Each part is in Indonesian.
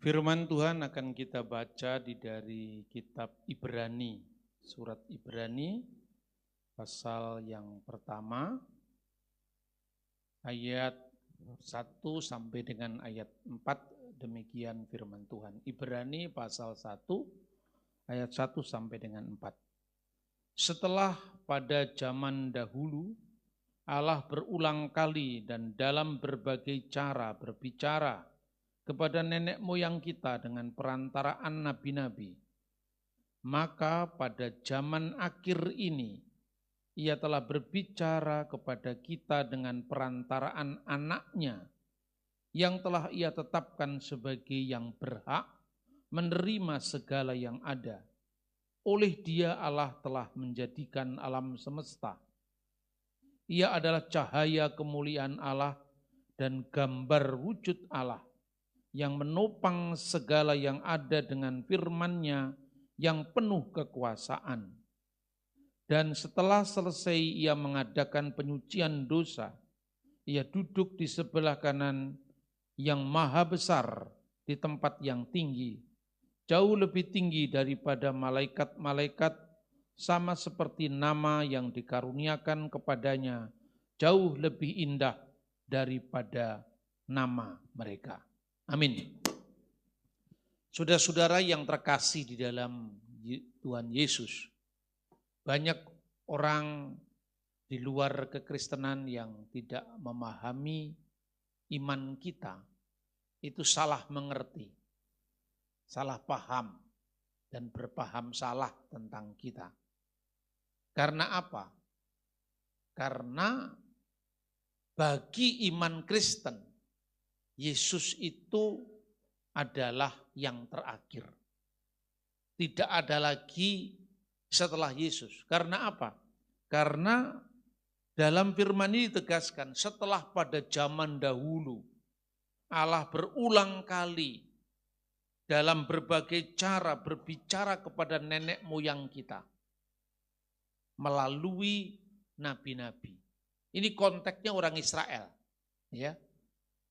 Firman Tuhan akan kita baca dari kitab Ibrani, surat Ibrani, pasal yang pertama, ayat 1 sampai dengan ayat 4, demikian firman Tuhan. Ibrani pasal 1, ayat 1 sampai dengan 4. Setelah pada zaman dahulu, Allah berulang kali dan dalam berbagai cara berbicara kepada nenek moyang kita dengan perantaraan nabi-nabi. Maka pada zaman akhir ini, Ia telah berbicara kepada kita dengan perantaraan anaknya, yang telah Ia tetapkan sebagai yang berhak menerima segala yang ada. Oleh Dia Allah telah menjadikan alam semesta. Ia adalah cahaya kemuliaan Allah dan gambar wujud Allah, yang menopang segala yang ada dengan firman-Nya yang penuh kekuasaan. Dan setelah selesai Ia mengadakan penyucian dosa, Ia duduk di sebelah kanan yang maha besar di tempat yang tinggi, jauh lebih tinggi daripada malaikat-malaikat, sama seperti nama yang dikaruniakan kepadanya jauh lebih indah daripada nama mereka. Amin. Saudara-saudara yang terkasih di dalam Tuhan Yesus, banyak orang di luar kekristenan yang tidak memahami iman kita, itu salah mengerti, salah paham, dan berpaham salah tentang kita. Karena apa? Karena bagi iman Kristen, Yesus itu adalah yang terakhir. Tidak ada lagi setelah Yesus. Karena apa? Karena dalam firman ini ditegaskan, setelah pada zaman dahulu, Allah berulang kali dalam berbagai cara berbicara kepada nenek moyang kita melalui nabi-nabi. Ini konteksnya orang Israel, ya.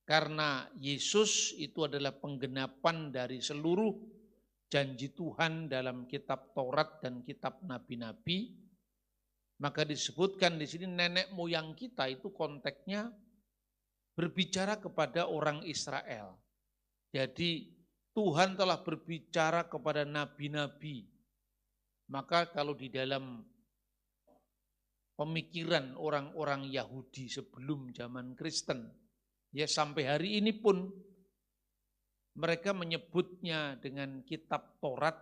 Karena Yesus itu adalah penggenapan dari seluruh janji Tuhan dalam kitab Taurat dan kitab nabi-nabi, maka disebutkan di sini nenek moyang kita itu konteksnya berbicara kepada orang Israel. Jadi Tuhan telah berbicara kepada nabi-nabi. Maka kalau di dalam pemikiran orang-orang Yahudi sebelum zaman Kristen, ya sampai hari ini pun mereka menyebutnya dengan kitab Taurat,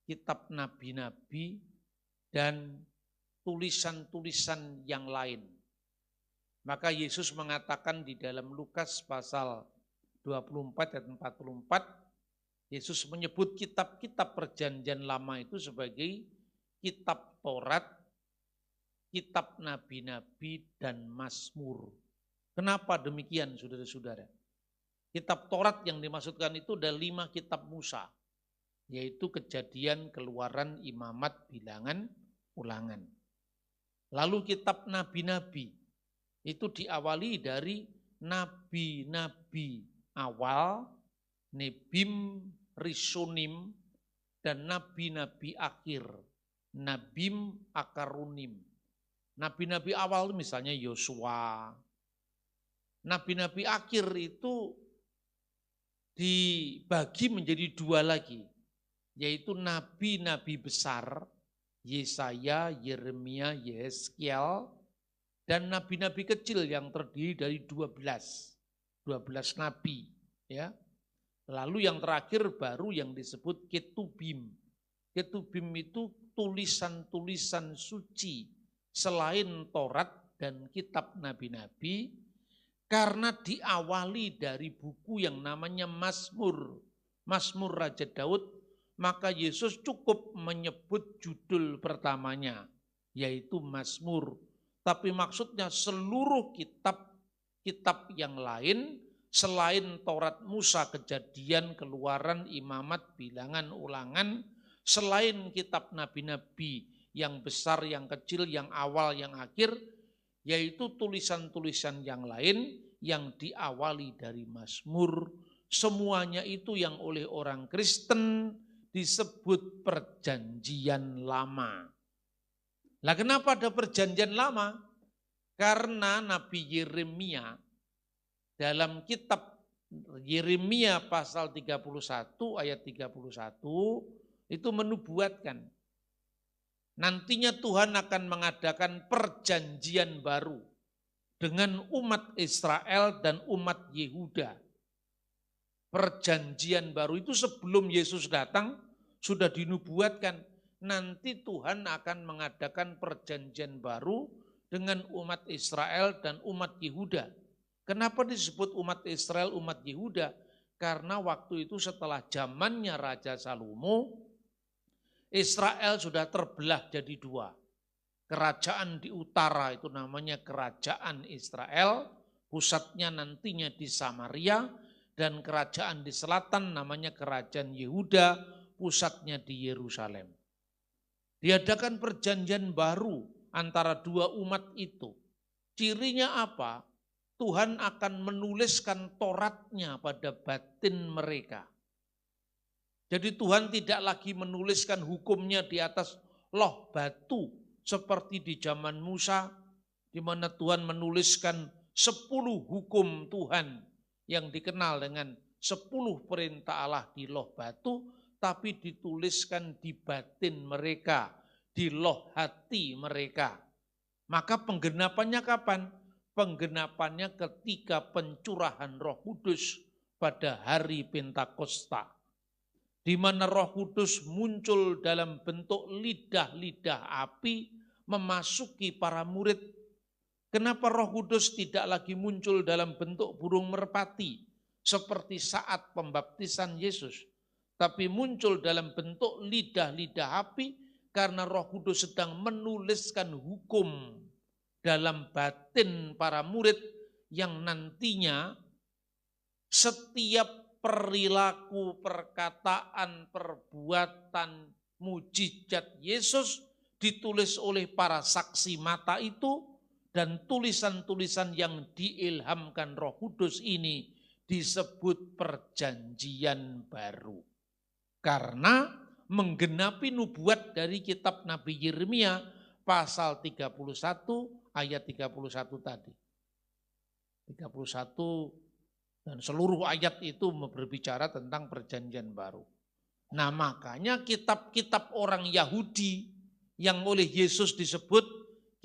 kitab nabi-nabi, dan tulisan-tulisan yang lain. Maka Yesus mengatakan di dalam Lukas pasal 24 ayat 44, Yesus menyebut kitab-kitab perjanjian lama itu sebagai kitab Taurat, kitab nabi-nabi, dan Mazmur. Kenapa demikian, saudara-saudara? Kitab Taurat yang dimaksudkan itu ada 5 kitab Musa, yaitu Kejadian, Keluaran, Imamat, Bilangan, Ulangan. Lalu kitab nabi-nabi itu diawali dari nabi-nabi awal, Nebim, Rishonim, dan nabi-nabi akhir, Nabim, Akarunim. Nabi-nabi awal misalnya Yosua. Nabi-nabi akhir itu dibagi menjadi 2 lagi, yaitu nabi-nabi besar, Yesaya, Yeremia, Yehezkiel, dan nabi-nabi kecil yang terdiri dari 12 nabi, ya. Lalu yang terakhir baru yang disebut Ketubim. Ketubim itu tulisan-tulisan suci selain Taurat dan kitab nabi-nabi, karena diawali dari buku yang namanya Mazmur, Mazmur Raja Daud, maka Yesus cukup menyebut judul pertamanya, yaitu Mazmur. Tapi maksudnya seluruh kitab yang lain, selain Taurat, Musa, Kejadian, Keluaran, Imamat, Bilangan, Ulangan, selain kitab nabi-nabi yang besar, yang kecil, yang awal, yang akhir, yaitu tulisan-tulisan yang lain yang diawali dari Mazmur semuanya itu yang oleh orang Kristen disebut perjanjian lama. Lah kenapa ada perjanjian lama? Karena Nabi Yeremia dalam kitab Yeremia pasal 31 ayat 31 itu menubuatkan nantinya Tuhan akan mengadakan perjanjian baru dengan umat Israel dan umat Yehuda. Perjanjian baru itu sebelum Yesus datang sudah dinubuatkan. Nanti Tuhan akan mengadakan perjanjian baru dengan umat Israel dan umat Yehuda. Kenapa disebut umat Israel, umat Yehuda? Karena waktu itu setelah zamannya Raja Salomo, Israel sudah terbelah jadi dua. Kerajaan di utara itu namanya kerajaan Israel, pusatnya nantinya di Samaria, dan kerajaan di selatan namanya kerajaan Yehuda, pusatnya di Yerusalem. Diadakan perjanjian baru antara dua umat itu. Cirinya apa? Tuhan akan menuliskan Tauratnya pada batin mereka. Jadi Tuhan tidak lagi menuliskan hukumnya di atas loh batu seperti di zaman Musa, di mana Tuhan menuliskan 10 hukum Tuhan yang dikenal dengan 10 perintah Allah di loh batu, tapi dituliskan di batin mereka, di loh hati mereka. Maka penggenapannya kapan? Penggenapannya ketika pencurahan Roh Kudus pada hari Pentakosta, di mana Roh Kudus muncul dalam bentuk lidah-lidah api memasuki para murid. Kenapa Roh Kudus tidak lagi muncul dalam bentuk burung merpati seperti saat pembaptisan Yesus, tapi muncul dalam bentuk lidah-lidah api karena Roh Kudus sedang menuliskan hukum dalam batin para murid yang nantinya setiap perilaku, perkataan, perbuatan, mujizat Yesus ditulis oleh para saksi mata itu, dan tulisan-tulisan yang diilhamkan Roh Kudus ini disebut perjanjian baru. Karena menggenapi nubuat dari kitab Nabi Yeremia pasal 31 ayat 31 tadi. 31 dan seluruh ayat itu berbicara tentang perjanjian baru. Nah makanya kitab-kitab orang Yahudi yang oleh Yesus disebut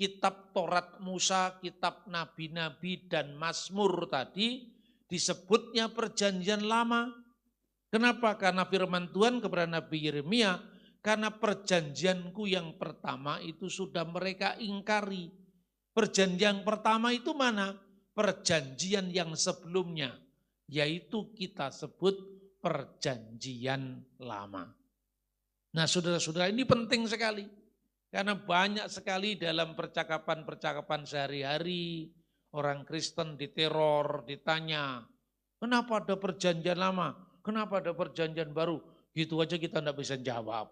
kitab Taurat Musa, kitab Nabi-Nabi dan Mazmur tadi disebutnya perjanjian lama. Kenapa? Karena firman Tuhan kepada Nabi Yeremia, karena perjanjianku yang pertama itu sudah mereka ingkari. Perjanjian pertama itu mana? Perjanjian yang sebelumnya, yaitu kita sebut perjanjian lama. Nah saudara-saudara, ini penting sekali. Karena banyak sekali dalam percakapan-percakapan sehari-hari, orang Kristen diteror, ditanya, kenapa ada perjanjian lama? Kenapa ada perjanjian baru? Gitu aja kita tidak bisa jawab.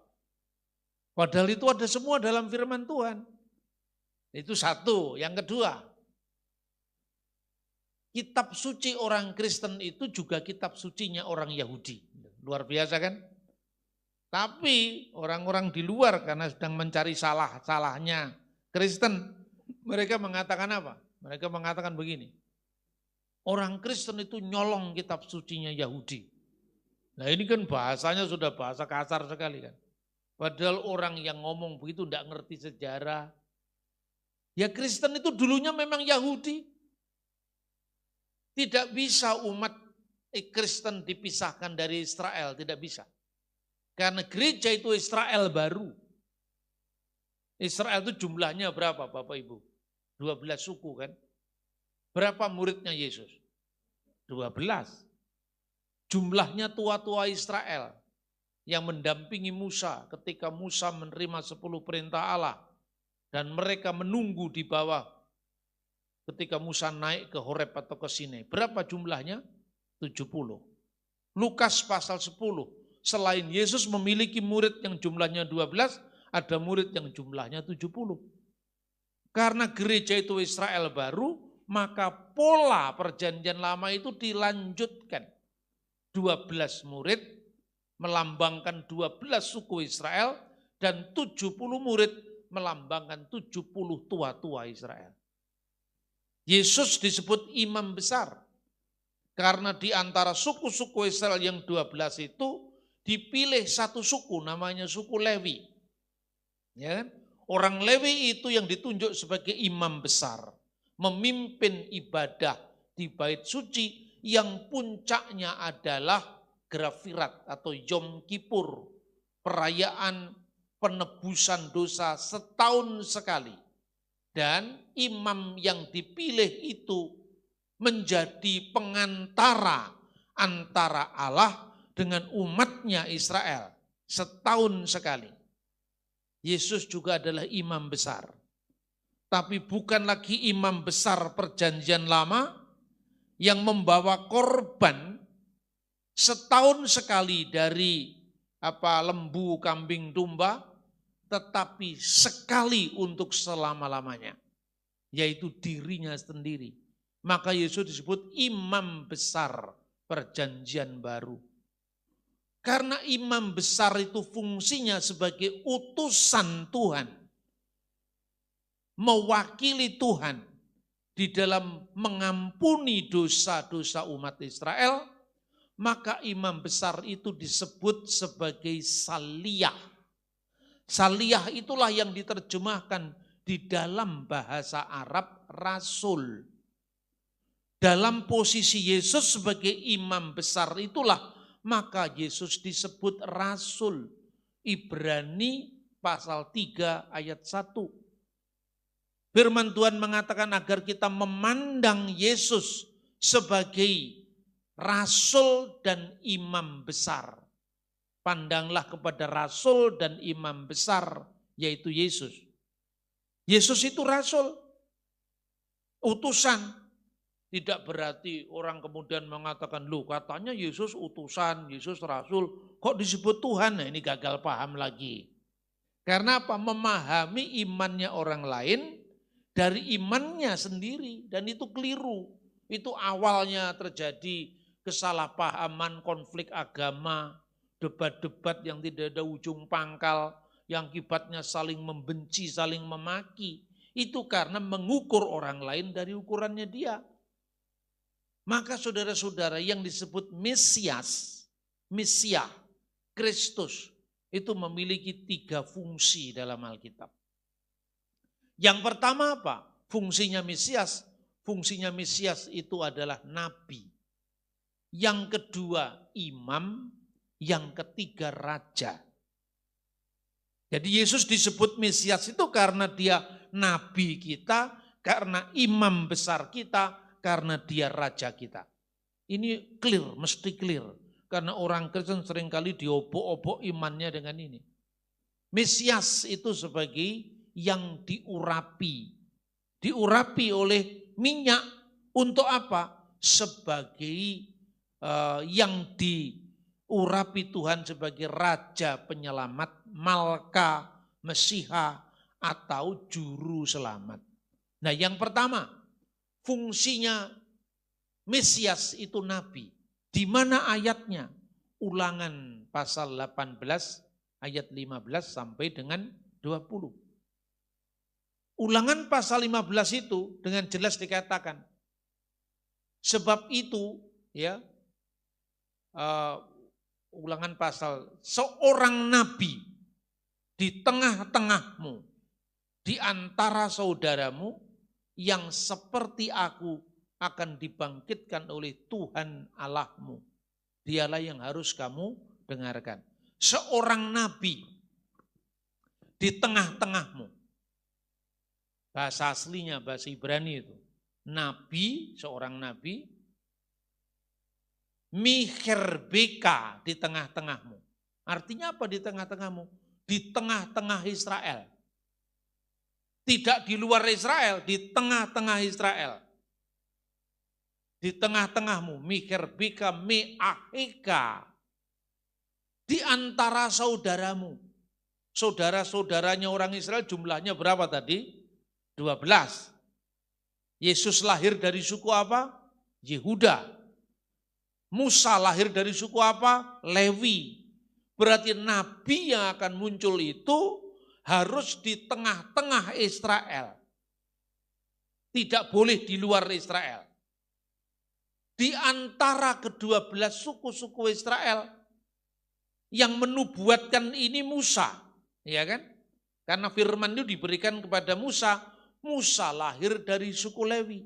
Padahal itu ada semua dalam firman Tuhan. Itu satu. Yang kedua, kitab suci orang Kristen itu juga kitab sucinya orang Yahudi. Luar biasa kan? Tapi orang-orang di luar karena sedang mencari salahnya Kristen, mereka mengatakan apa? Mereka mengatakan begini, orang Kristen itu nyolong kitab sucinya Yahudi. Nah ini kan bahasanya sudah bahasa kasar sekali kan. Padahal orang yang ngomong begitu tidak ngerti sejarah. Ya Kristen itu dulunya memang Yahudi. Tidak bisa umat Kristen dipisahkan dari Israel, tidak bisa. Karena gereja itu Israel baru. Israel itu jumlahnya berapa Bapak Ibu? 12 suku kan? Berapa muridnya Yesus? 12. Jumlahnya tua-tua Israel yang mendampingi Musa ketika Musa menerima 10 perintah Allah. Dan mereka menunggu di bawah ketika Musa naik ke Horeb atau ke Sinai. Berapa jumlahnya? 70. Lukas pasal 10. Selain Yesus memiliki murid yang jumlahnya 12, ada murid yang jumlahnya 70. Karena gereja itu Israel baru, maka pola perjanjian lama itu dilanjutkan. 12 murid melambangkan 12 suku Israel dan 70 murid melambangkan 70 tua-tua Israel. Yesus disebut imam besar karena di antara suku-suku Israel yang 12 itu dipilih satu suku namanya suku Lewi. Ya, orang Lewi itu yang ditunjuk sebagai imam besar, memimpin ibadah di bait suci yang puncaknya adalah Grafirat atau Yom Kippur, perayaan penebusan dosa setahun sekali. Dan imam yang dipilih itu menjadi pengantara antara Allah dengan umatnya Israel setahun sekali. Yesus juga adalah imam besar. Tapi bukan lagi imam besar perjanjian lama yang membawa korban setahun sekali dari lembu, kambing, domba, tetapi sekali untuk selama-lamanya, yaitu dirinya sendiri. Maka Yesus disebut imam besar perjanjian baru. Karena imam besar itu fungsinya sebagai utusan Tuhan, mewakili Tuhan di dalam mengampuni dosa-dosa umat Israel, maka imam besar itu disebut sebagai saliyah. Saliyah itulah yang diterjemahkan di dalam bahasa Arab rasul. Dalam posisi Yesus sebagai imam besar itulah maka Yesus disebut rasul. Ibrani pasal 3 ayat 1. Firman Tuhan mengatakan agar kita memandang Yesus sebagai rasul dan imam besar. Pandanglah kepada rasul dan imam besar, yaitu Yesus. Yesus itu rasul, utusan. Tidak berarti orang kemudian mengatakan, loh katanya Yesus utusan, Yesus rasul, kok disebut Tuhan? Nah, ini gagal paham lagi. Karena apa? Memahami imannya orang lain dari imannya sendiri, dan itu keliru. Itu awalnya terjadi kesalahpahaman, konflik agama, debat-debat yang tidak ada ujung pangkal, yang akibatnya saling membenci, saling memaki. Itu karena mengukur orang lain dari ukurannya dia. Maka saudara-saudara yang disebut Mesias, Kristus, itu memiliki 3 fungsi dalam Alkitab. Yang pertama apa? Fungsinya Mesias. Fungsinya Mesias itu adalah nabi. Yang kedua imam. Yang ketiga raja. Jadi Yesus disebut Mesias itu karena dia nabi kita, karena imam besar kita, karena dia raja kita. Ini clear, mesti clear. Karena orang Kristen seringkali diobok-obok imannya dengan ini. Mesias itu sebagai yang diurapi. Diurapi oleh minyak untuk apa? Sebagai yang diurapi Tuhan sebagai raja penyelamat, Malka, Mesiha, atau juru selamat. Nah yang pertama, fungsinya Mesias itu nabi. Di mana ayatnya? Ulangan pasal 18 ayat 15 sampai dengan 20. Ulangan pasal 15 itu dengan jelas dikatakan, sebab itu ya ulangan pasal, seorang nabi di tengah-tengahmu, di antara saudaramu yang seperti aku akan dibangkitkan oleh Tuhan Allahmu. Dialah yang harus kamu dengarkan. Seorang nabi di tengah-tengahmu. Bahasa aslinya, bahasa Ibrani itu. Nabi, seorang nabi. Miherbeka di tengah-tengahmu. Artinya apa di tengah-tengahmu? Di tengah-tengah Israel. Tidak di luar Israel, di tengah-tengah Israel. Di tengah-tengahmu, miherbeka me'aheka. Di antara saudaramu. Saudara-saudaranya orang Israel jumlahnya berapa tadi? 12. Yesus lahir dari suku apa? Yehuda. Musa lahir dari suku apa? Lewi. Berarti nabi yang akan muncul itu harus di tengah-tengah Israel. Tidak boleh di luar Israel. Di antara ke-12 suku-suku Israel yang menubuatkan ini Musa, ya kan? Karena firman itu diberikan kepada Musa, Musa lahir dari suku Lewi.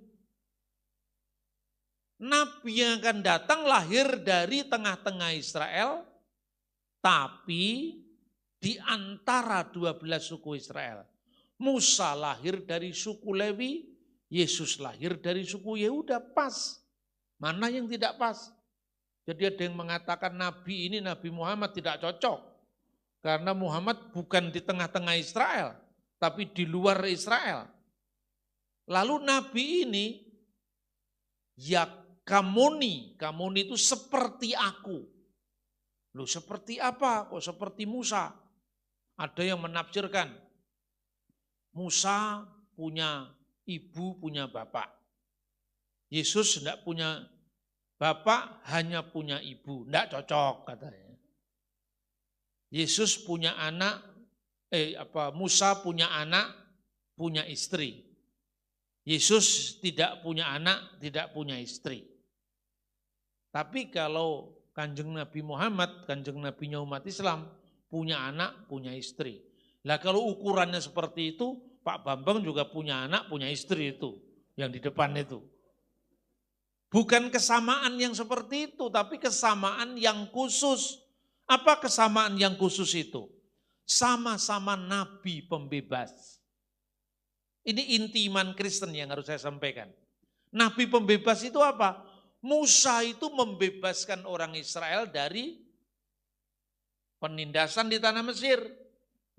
Nabi yang akan datang lahir dari tengah-tengah Israel, tapi di antara 12 suku Israel. Musa lahir dari suku Lewi, Yesus lahir dari suku Yehuda, pas. Mana yang tidak pas? Jadi ada yang mengatakan Nabi ini, Nabi Muhammad tidak cocok. Karena Muhammad bukan di tengah-tengah Israel, tapi di luar Israel. Lalu Nabi ini, ya kamoni itu seperti aku. Loh seperti apa? Kok seperti Musa? Ada yang menafsirkan, Musa punya ibu, punya bapak. Yesus tidak punya bapak, hanya punya ibu. Tidak cocok katanya. Yesus punya anak, Musa punya anak, punya istri. Yesus tidak punya anak, tidak punya istri. Tapi kalau Kanjeng Nabi Muhammad, Kanjeng Nabinya umat Islam, punya anak, punya istri. Lah kalau ukurannya seperti itu, Pak Bambang juga punya anak, punya istri itu, yang di depan itu. Bukan kesamaan yang seperti itu, tapi kesamaan yang khusus. Apa kesamaan yang khusus itu? Sama-sama nabi pembebas. Ini inti iman Kristen yang harus saya sampaikan. Nabi pembebas itu apa? Musa itu membebaskan orang Israel dari penindasan di tanah Mesir.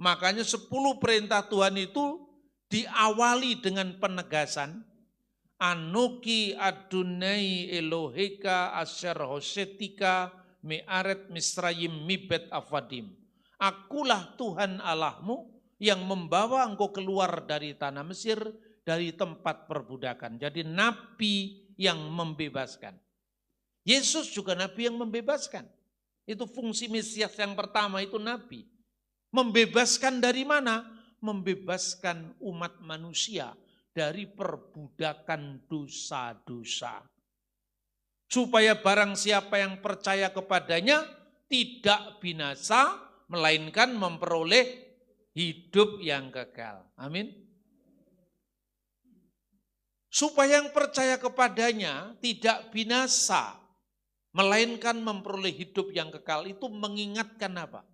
Makanya 10 perintah Tuhan itu diawali dengan penegasan Anoki Adonai Eloheka Asher Hosetika Me'aret Misrayim Mibet Avadim. Akulah Tuhan Allahmu yang membawa engkau keluar dari tanah Mesir, dari tempat perbudakan. Jadi nabi yang membebaskan. Yesus juga nabi yang membebaskan. Itu fungsi Mesias yang pertama, itu nabi. Membebaskan dari mana? Membebaskan umat manusia dari perbudakan dosa-dosa. Supaya barang siapa yang percaya kepadanya tidak binasa, melainkan memperoleh hidup yang kekal. Amin. Supaya yang percaya kepadanya tidak binasa, melainkan memperoleh hidup yang kekal. Itu mengingatkan apa?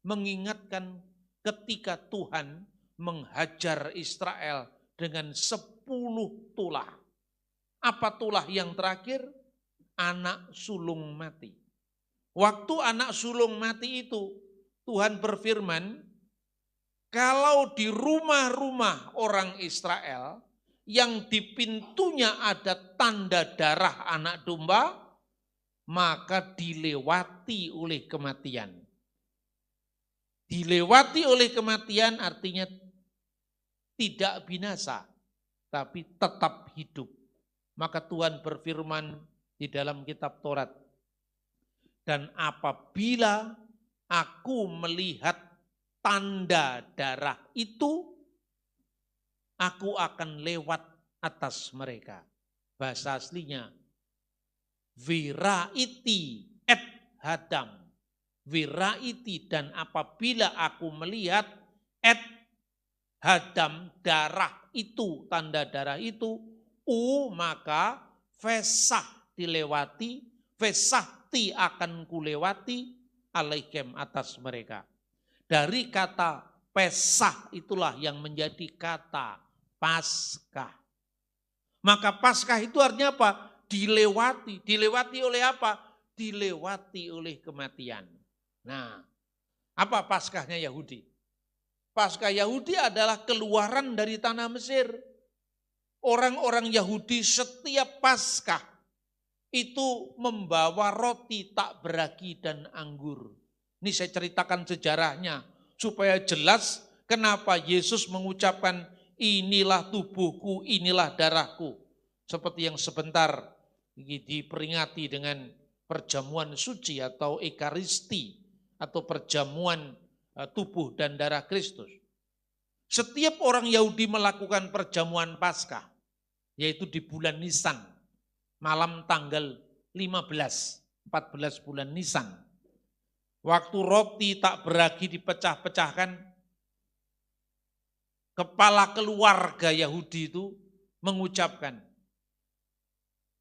Mengingatkan ketika Tuhan menghajar Israel dengan 10 tulah. Apa tulah yang terakhir? Anak sulung mati. Waktu anak sulung mati itu, Tuhan berfirman, kalau di rumah-rumah orang Israel, yang di pintunya ada tanda darah anak domba, maka dilewati oleh kematian. Dilewati oleh kematian artinya tidak binasa, tapi tetap hidup. Maka Tuhan berfirman di dalam kitab Taurat, dan apabila aku melihat tanda darah itu, aku akan lewat atas mereka. Bahasa aslinya, viraiti et hadam. Viraiti, dan apabila aku melihat et hadam, darah itu, tanda darah itu, maka fesah dilewati, fesahti akan kulewati alaikem atas mereka. Dari kata pesah itulah yang menjadi kata Paskah. Maka Paskah itu artinya apa? Dilewati. Dilewati oleh apa? Dilewati oleh kematian. Nah, apa Paskahnya Yahudi? Paskah Yahudi adalah keluaran dari tanah Mesir. Orang-orang Yahudi setiap Paskah itu membawa roti tak beragi dan anggur. Ini saya ceritakan sejarahnya supaya jelas kenapa Yesus mengucapkan inilah tubuhku, inilah darahku. Seperti yang sebentar diperingati dengan perjamuan suci atau ekaristi atau perjamuan tubuh dan darah Kristus. Setiap orang Yahudi melakukan perjamuan Paskah, yaitu di bulan Nisan, malam tanggal 14 bulan Nisan. Waktu roti tak beragi dipecah-pecahkan, kepala keluarga Yahudi itu mengucapkan,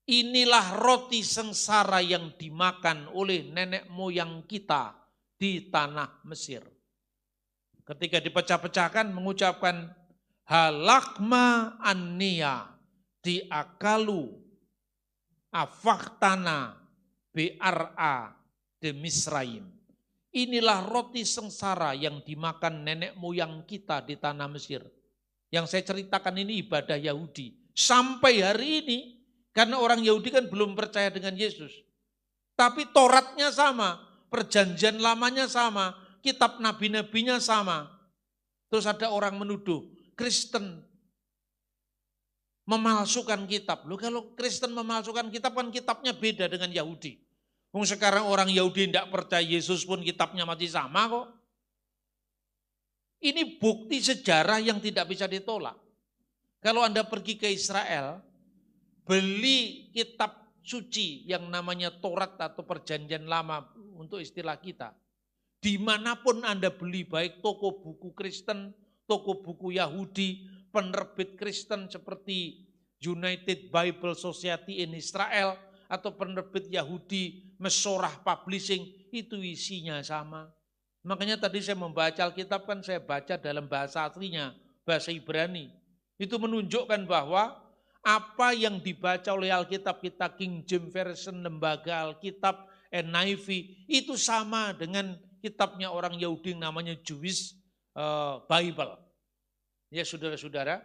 inilah roti sengsara yang dimakan oleh nenek moyang kita di tanah Mesir. Ketika dipecah-pecahkan mengucapkan halakma anniya diakalu afaktana BRA de Misraim. Inilah roti sengsara yang dimakan nenek moyang kita di tanah Mesir. Yang saya ceritakan ini ibadah Yahudi. Sampai hari ini, karena orang Yahudi kan belum percaya dengan Yesus. Tapi Tauratnya sama, perjanjian lamanya sama, kitab nabi-nabinya sama. Terus ada orang menuduh, Kristen memalsukan kitab. Loh, kalau Kristen memalsukan kitab kan kitabnya beda dengan Yahudi. Sekarang orang Yahudi tidak percaya Yesus pun kitabnya masih sama kok. Ini bukti sejarah yang tidak bisa ditolak. Kalau Anda pergi ke Israel, beli kitab suci yang namanya Taurat atau perjanjian lama untuk istilah kita. Dimanapun Anda beli, baik toko buku Kristen, toko buku Yahudi, penerbit Kristen seperti United Bible Society in Israel, atau penerbit Yahudi, Mesorah Publishing, itu isinya sama. Makanya tadi saya membaca Alkitab kan saya baca dalam bahasa aslinya, bahasa Ibrani. Itu menunjukkan bahwa apa yang dibaca oleh Alkitab kita King James Version, lembaga Alkitab, NIV, itu sama dengan kitabnya orang Yahudi yang namanya Jewish Bible. Ya saudara-saudara,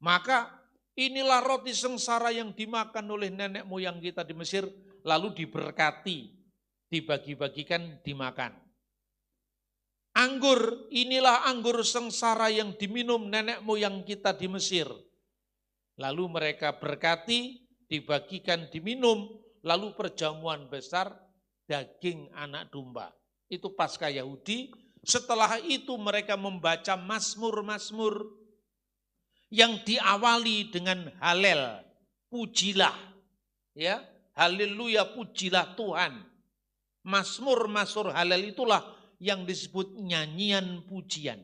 maka inilah roti sengsara yang dimakan oleh nenek moyang kita di Mesir, lalu diberkati, dibagi-bagikan, dimakan. Anggur, inilah anggur sengsara yang diminum nenek moyang kita di Mesir. Lalu mereka berkati, dibagikan, diminum, lalu perjamuan besar, daging anak domba. Itu Paskah Yahudi. Setelah itu mereka membaca mazmur-mazmur yang diawali dengan halel, pujilah, ya, haleluya, pujilah Tuhan. Mazmur-mazmur halel itulah yang disebut nyanyian pujian.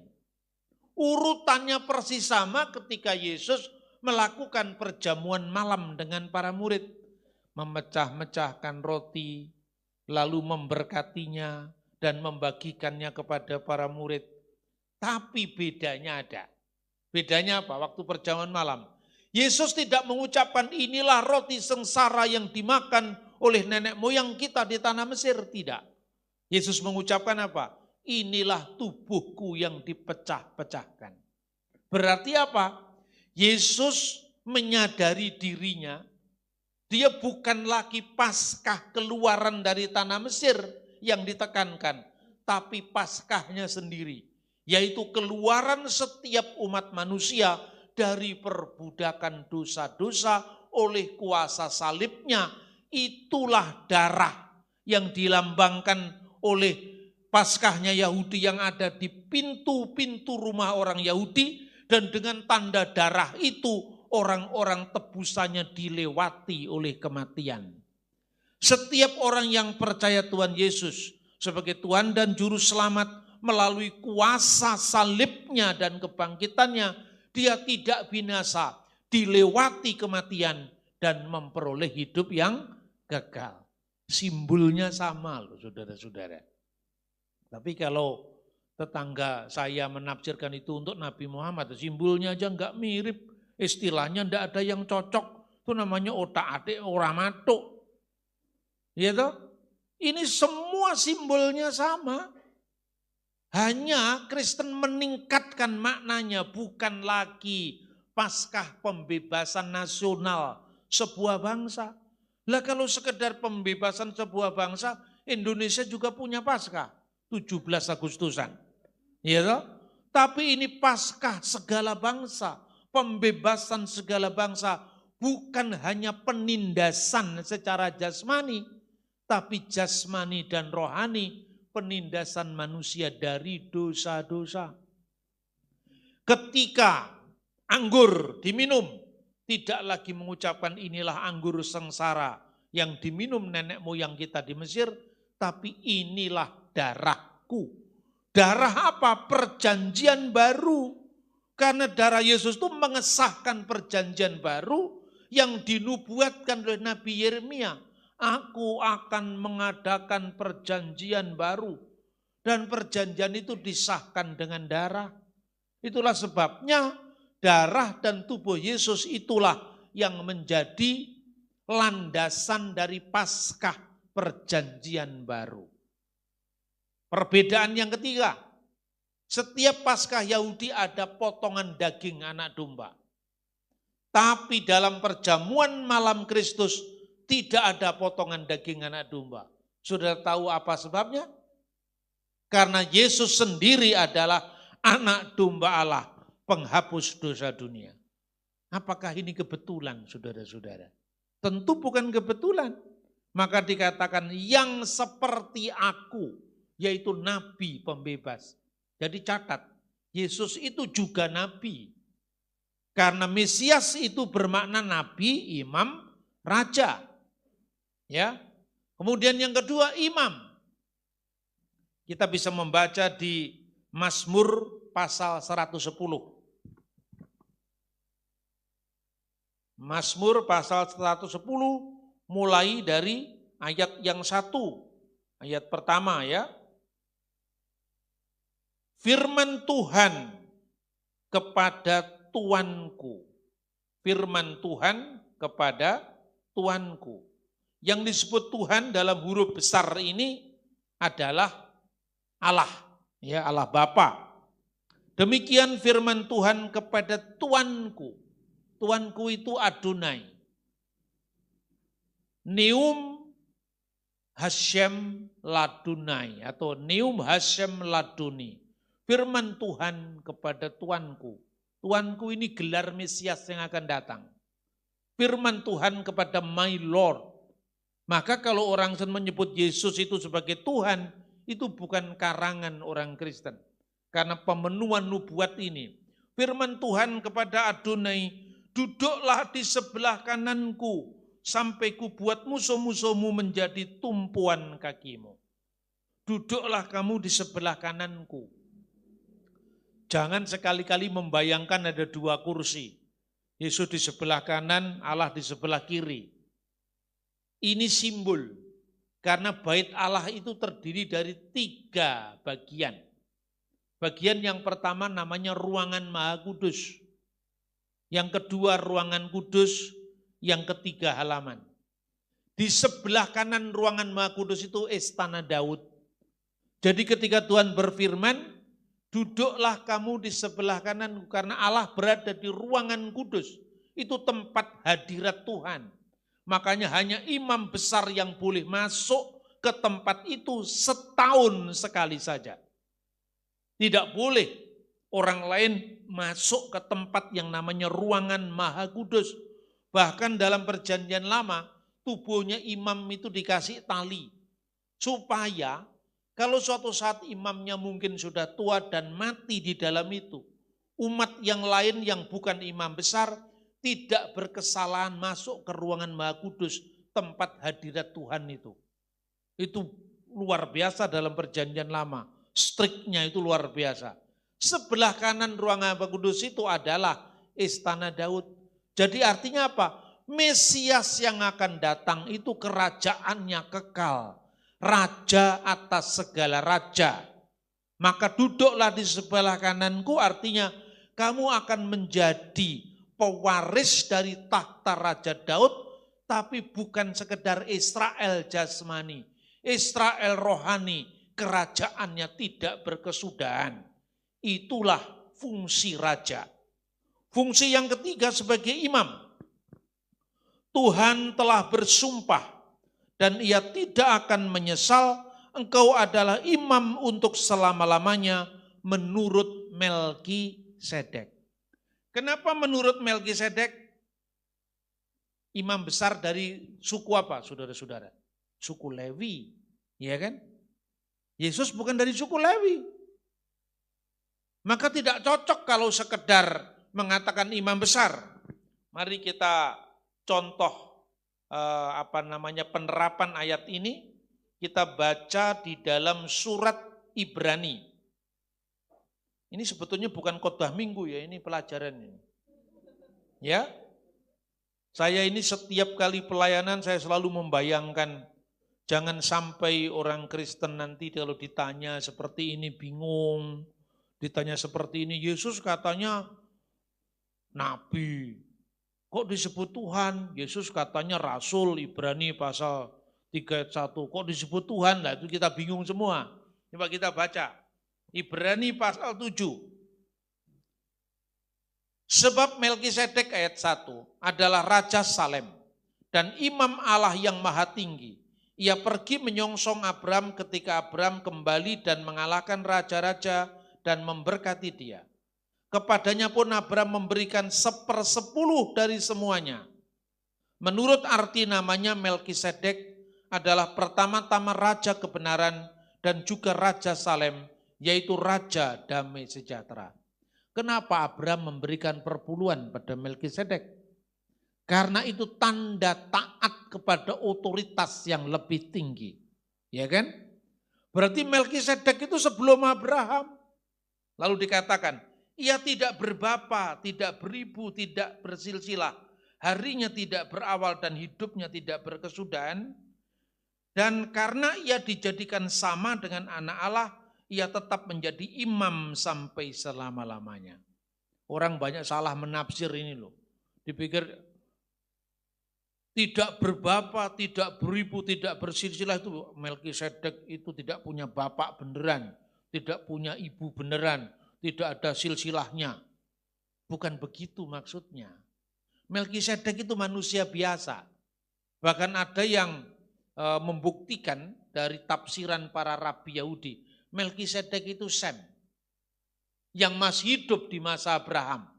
Urutannya persis sama ketika Yesus melakukan perjamuan malam dengan para murid. Memecah-mecahkan roti, lalu memberkatinya dan membagikannya kepada para murid. Tapi bedanya ada. Bedanya apa? Waktu perjamuan malam. Yesus tidak mengucapkan inilah roti sengsara yang dimakan oleh nenek moyang kita di tanah Mesir. Tidak. Yesus mengucapkan apa? Inilah tubuhku yang dipecah-pecahkan. Berarti apa? Yesus menyadari dirinya, dia bukan lagi Paskah keluaran dari tanah Mesir yang ditekankan, tapi Paskahnya sendiri, yaitu keluaran setiap umat manusia dari perbudakan dosa-dosa oleh kuasa salibnya. Itulah darah yang dilambangkan oleh Paskahnya Yahudi yang ada di pintu-pintu rumah orang Yahudi, dan dengan tanda darah itu orang-orang tebusannya dilewati oleh kematian. Setiap orang yang percaya Tuhan Yesus sebagai Tuhan dan Juru Selamat melalui kuasa salibnya dan kebangkitannya, dia tidak binasa, dilewati kematian dan memperoleh hidup yang kekal. Simbolnya sama loh saudara-saudara. Tapi kalau tetangga saya menafsirkan itu untuk Nabi Muhammad, simbolnya aja enggak mirip, istilahnya enggak ada yang cocok, itu namanya otak-atik orang matuk. Ya toh? Ini semua simbolnya sama. Hanya Kristen meningkatkan maknanya, bukan lagi Paskah pembebasan nasional sebuah bangsa. Lah kalau sekedar pembebasan sebuah bangsa, Indonesia juga punya Paskah 17 Agustusan. Ya toh? Tapi ini Paskah segala bangsa, pembebasan segala bangsa, bukan hanya penindasan secara jasmani, tapi jasmani dan rohani, penindasan manusia dari dosa-dosa. Ketika anggur diminum, tidak lagi mengucapkan inilah anggur sengsara yang diminum nenek moyang kita di Mesir, tapi inilah darahku. Darah apa? Perjanjian baru. Karena darah Yesus itu mengesahkan perjanjian baru yang dinubuatkan oleh Nabi Yeremia. Aku akan mengadakan perjanjian baru. Dan perjanjian itu disahkan dengan darah. Itulah sebabnya darah dan tubuh Yesus itulah yang menjadi landasan dari Paskah perjanjian baru. Perbedaan yang ketiga, setiap Paskah Yahudi ada potongan daging anak domba. Tapi dalam perjamuan malam Kristus tidak ada potongan daging anak domba. Sudah tahu apa sebabnya? Karena Yesus sendiri adalah anak domba Allah, penghapus dosa dunia. Apakah ini kebetulan, saudara-saudara? Tentu bukan kebetulan. Maka dikatakan yang seperti aku, yaitu nabi pembebas. Jadi catat, Yesus itu juga nabi. Karena Mesias itu bermakna nabi, imam, raja. Ya. Kemudian yang kedua imam. Kita bisa membaca di Mazmur pasal 110. Mazmur pasal 110 mulai dari ayat yang 1. Ayat pertama ya. Firman Tuhan kepada Tuanku. Firman Tuhan kepada Tuanku. Yang disebut Tuhan dalam huruf besar ini adalah Allah. Ya, Allah Bapa. Demikian firman Tuhan kepada Tuanku. Tuanku itu Adonai. Neum Hashem Ladunai atau Neum Hashem Laduni. Firman Tuhan kepada Tuanku. Tuanku ini gelar Mesias yang akan datang. Firman Tuhan kepada my Lord. Maka kalau orang menyebut Yesus itu sebagai Tuhan, itu bukan karangan orang Kristen. Karena pemenuhan nubuat ini. Firman Tuhan kepada Adonai, duduklah di sebelah kananku, sampai ku buat musuh-musuhmu menjadi tumpuan kakimu. Duduklah kamu di sebelah kananku. Jangan sekali-kali membayangkan ada dua kursi. Yesus di sebelah kanan, Allah di sebelah kiri. Ini simbol. Karena bait Allah itu terdiri dari 3 bagian. Bagian yang pertama namanya ruangan Maha Kudus. Yang kedua ruangan kudus, yang ketiga halaman. Di sebelah kanan ruangan Maha Kudus itu istana Daud. Jadi ketika Tuhan berfirman, duduklah kamu di sebelah kanan karena Allah berada di ruangan kudus. Itu tempat hadirat Tuhan. Makanya hanya imam besar yang boleh masuk ke tempat itu setahun sekali saja. Tidak boleh orang lain masuk ke tempat yang namanya ruangan Maha Kudus. Bahkan dalam perjanjian lama, tubuhnya imam itu dikasih tali. Supaya kalau suatu saat imamnya mungkin sudah tua dan mati di dalam itu, umat yang lain yang bukan imam besar tidak berkesalahan masuk ke ruangan Maha Kudus, tempat hadirat Tuhan itu. Itu luar biasa dalam perjanjian lama. Striknya itu luar biasa. Sebelah kanan ruangan Maha Kudus itu adalah istana Daud. Jadi artinya apa? Mesias yang akan datang itu kerajaannya kekal. Raja atas segala raja. Maka duduklah di sebelah kananku artinya kamu akan menjadi pewaris dari tahta Raja Daud, tapi bukan sekedar Israel jasmani. Israel rohani, kerajaannya tidak berkesudahan. Itulah fungsi raja. Fungsi yang ketiga sebagai imam. Tuhan telah bersumpah dan ia tidak akan menyesal, engkau adalah imam untuk selama-lamanya menurut Melkisedek. Kenapa menurut Melkisedek? Imam besar dari suku apa, saudara-saudara? suku Lewi, ya kan? Yesus bukan dari suku Lewi. Maka tidak cocok kalau sekedar mengatakan imam besar. Mari kita contoh penerapan ayat ini. Kita baca di dalam surat Ibrani. Ini sebetulnya bukan khotbah minggu ya, ini pelajaran ini. Ya, saya ini setiap kali pelayanan saya selalu membayangkan jangan sampai orang Kristen nanti kalau ditanya seperti ini bingung, ditanya seperti ini, Yesus katanya nabi, kok disebut Tuhan? Yesus katanya rasul, Ibrani pasal 3 ayat 1, kok disebut Tuhan? Lah itu kita bingung semua. Coba kita baca, Ibrani pasal 7. Sebab Melkisedek ayat 1 adalah Raja Salem dan imam Allah yang maha tinggi. Ia pergi menyongsong Abram ketika Abram kembali dan mengalahkan raja-raja dan memberkati dia. Kepadanya pun Abram memberikan 1/10 dari semuanya. Menurut arti namanya Melkisedek adalah pertama-tama Raja Kebenaran dan juga Raja Salem, yaitu Raja Damai Sejahtera. Kenapa Abram memberikan perpuluhan pada Melkisedek? Karena itu tanda taat kepada otoritas yang lebih tinggi. Ya kan? Berarti Melkisedek itu sebelum Abraham. Lalu dikatakan, ia tidak berbapa, tidak beribu, tidak bersilsilah. Harinya tidak berawal dan hidupnya tidak berkesudahan. Dan karena ia dijadikan sama dengan anak Allah, ia tetap menjadi imam sampai selama-lamanya. Orang banyak salah menafsir ini loh. Dipikir tidak berbapa, tidak beribu, tidak bersilsilah itu Melkisedek itu tidak punya bapak beneran, tidak punya ibu beneran, tidak ada silsilahnya. Bukan begitu maksudnya. Melkisedek itu manusia biasa. Bahkan ada yang membuktikan dari tafsiran para rabi Yahudi, Melkisedek itu Sem yang masih hidup di masa Abraham.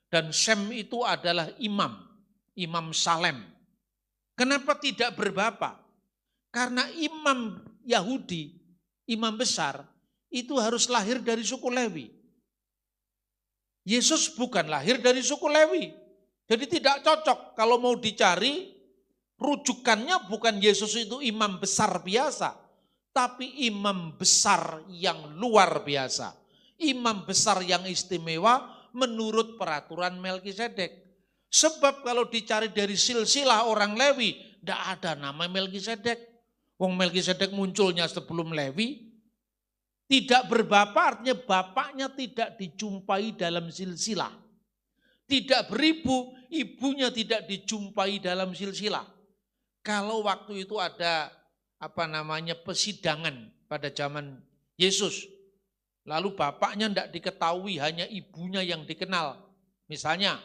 Dan Sem itu adalah imam Salem. Kenapa tidak berbapa? Karena imam Yahudi, imam besar, itu harus lahir dari suku Lewi. Yesus bukan lahir dari suku Lewi. Jadi tidak cocok kalau mau dicari, rujukannya bukan Yesus itu imam besar biasa, tapi imam besar yang luar biasa. Imam besar yang istimewa menurut peraturan Melkisedek. Sebab kalau dicari dari silsilah orang Lewi, tidak ada nama Melkisedek. Wong Melkisedek munculnya sebelum Lewi. Tidak berbapa artinya bapaknya tidak dijumpai dalam silsilah. Tidak beribu, ibunya tidak dijumpai dalam silsilah. Kalau waktu itu ada persidangan pada zaman Yesus, lalu bapaknya tidak diketahui, hanya ibunya yang dikenal. Misalnya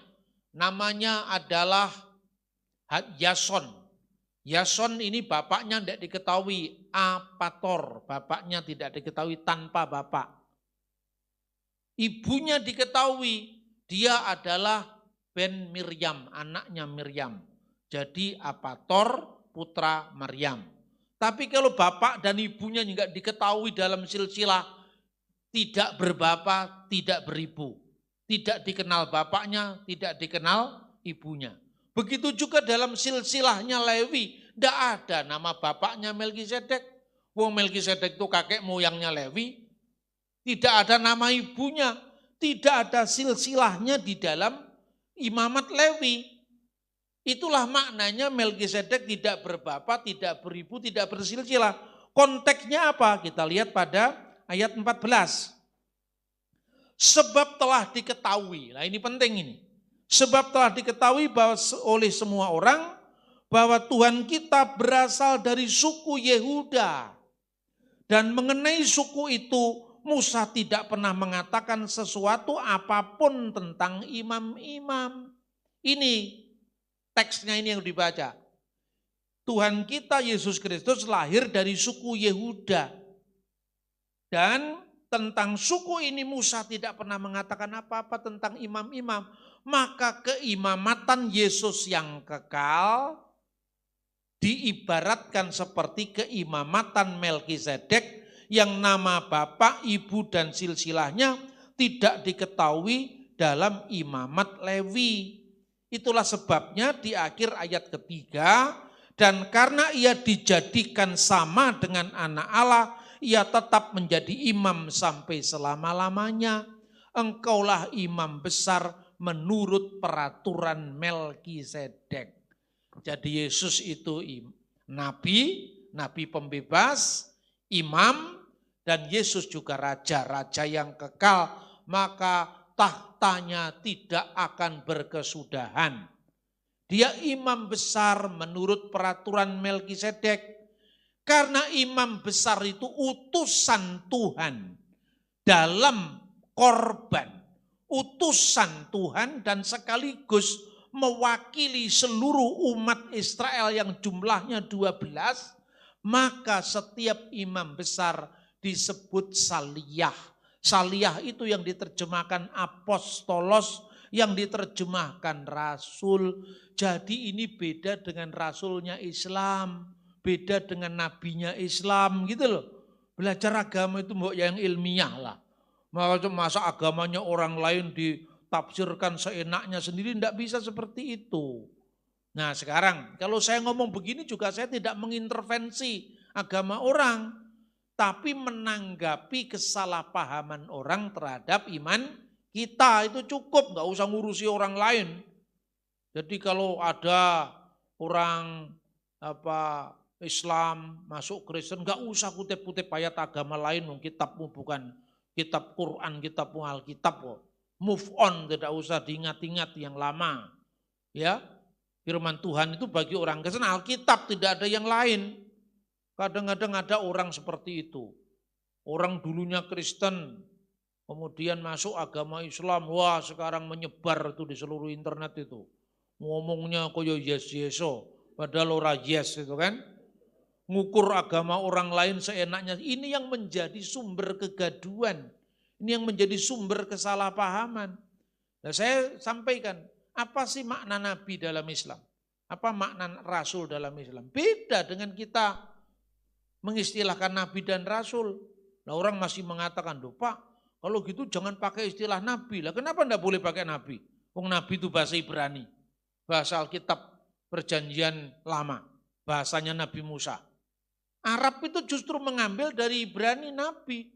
namanya adalah Yason. Yason ini bapaknya tidak diketahui, Apator, bapaknya tidak diketahui tanpa bapak. Ibunya diketahui, dia adalah Ben Miriam, anaknya Miriam. Jadi Apator putra Maryam. Tapi kalau bapak dan ibunya juga diketahui dalam silsilah, tidak berbapa, tidak beribu. Tidak dikenal bapaknya, tidak dikenal ibunya. Begitu juga dalam silsilahnya Lewi, tidak ada nama bapaknya Melkisedek. Wong Melkisedek itu kakek moyangnya Lewi. Tidak ada nama ibunya, tidak ada silsilahnya di dalam imamat Lewi. Itulah maknanya Melkisedek tidak berbapa, tidak beribu, tidak bersilsilah. Konteksnya apa? Kita lihat pada ayat 14. Sebab telah diketahui, nah ini penting ini. Sebab telah diketahui bahwa oleh semua orang bahwa Tuhan kita berasal dari suku Yehuda. Dan mengenai suku itu Musa tidak pernah mengatakan sesuatu apapun tentang imam-imam. Ini teksnya ini yang dibaca. Tuhan kita Yesus Kristus lahir dari suku Yehuda. Dan tentang suku ini Musa tidak pernah mengatakan apa-apa tentang imam-imam. Maka keimamatan Yesus yang kekal diibaratkan seperti keimamatan Melkisedek yang nama bapak, ibu, dan silsilahnya tidak diketahui dalam imamat Lewi. Itulah sebabnya di akhir ayat ketiga, dan karena ia dijadikan sama dengan anak Allah, ia tetap menjadi imam sampai selama-lamanya. Engkaulah imam besar menurut peraturan Melkisedek. Jadi Yesus itu nabi, nabi pembebas, imam, dan Yesus juga raja yang kekal, maka tahtanya tidak akan berkesudahan. Dia imam besar menurut peraturan Melkisedek, karena imam besar itu utusan Tuhan dalam korban, utusan Tuhan dan sekaligus mewakili seluruh umat Israel yang jumlahnya 12, maka setiap imam besar disebut saliyah. Saliyah itu yang diterjemahkan apostolos, yang diterjemahkan rasul. Jadi ini beda dengan rasulnya Islam, beda dengan nabinya Islam gitu loh. Belajar agama itu mbok yang ilmiah lah. Masa agamanya orang lain ditafsirkan seenaknya sendiri, tidak bisa seperti itu. Nah sekarang kalau saya ngomong begini juga saya tidak mengintervensi agama orang, tapi menanggapi kesalahpahaman orang terhadap iman kita itu cukup, nggak usah ngurusi orang lain. Jadi kalau ada orang Islam masuk Kristen, nggak usah kutip-kutip ayat agama lain, kitabmu bukan kitab Quran, kitabmu Alkitab kok. Move on, tidak usah diingat-ingat yang lama. Ya, firman Tuhan itu bagi orang Kristen Alkitab, tidak ada yang lain. Kadang-kadang ada orang seperti itu. Orang dulunya Kristen, kemudian masuk agama Islam, wah sekarang menyebar itu di seluruh internet itu. Ngomongnya koyo yes-yeso, padahal ora yes itu kan. Ngukur agama orang lain seenaknya, ini yang menjadi sumber kegaduhan. Ini yang menjadi sumber kesalahpahaman. Nah, saya sampaikan, apa sih makna nabi dalam Islam? Apa makna rasul dalam Islam? Beda dengan kita mengistilahkan nabi dan rasul. Nah, orang masih mengatakan, "Duh, Pak, kalau gitu jangan pakai istilah nabi." Lah, kenapa enggak boleh pakai nabi? Wong nabi itu bahasa Ibrani, bahasa Alkitab Perjanjian Lama, bahasanya Nabi Musa. Arab itu justru mengambil dari Ibrani nabi.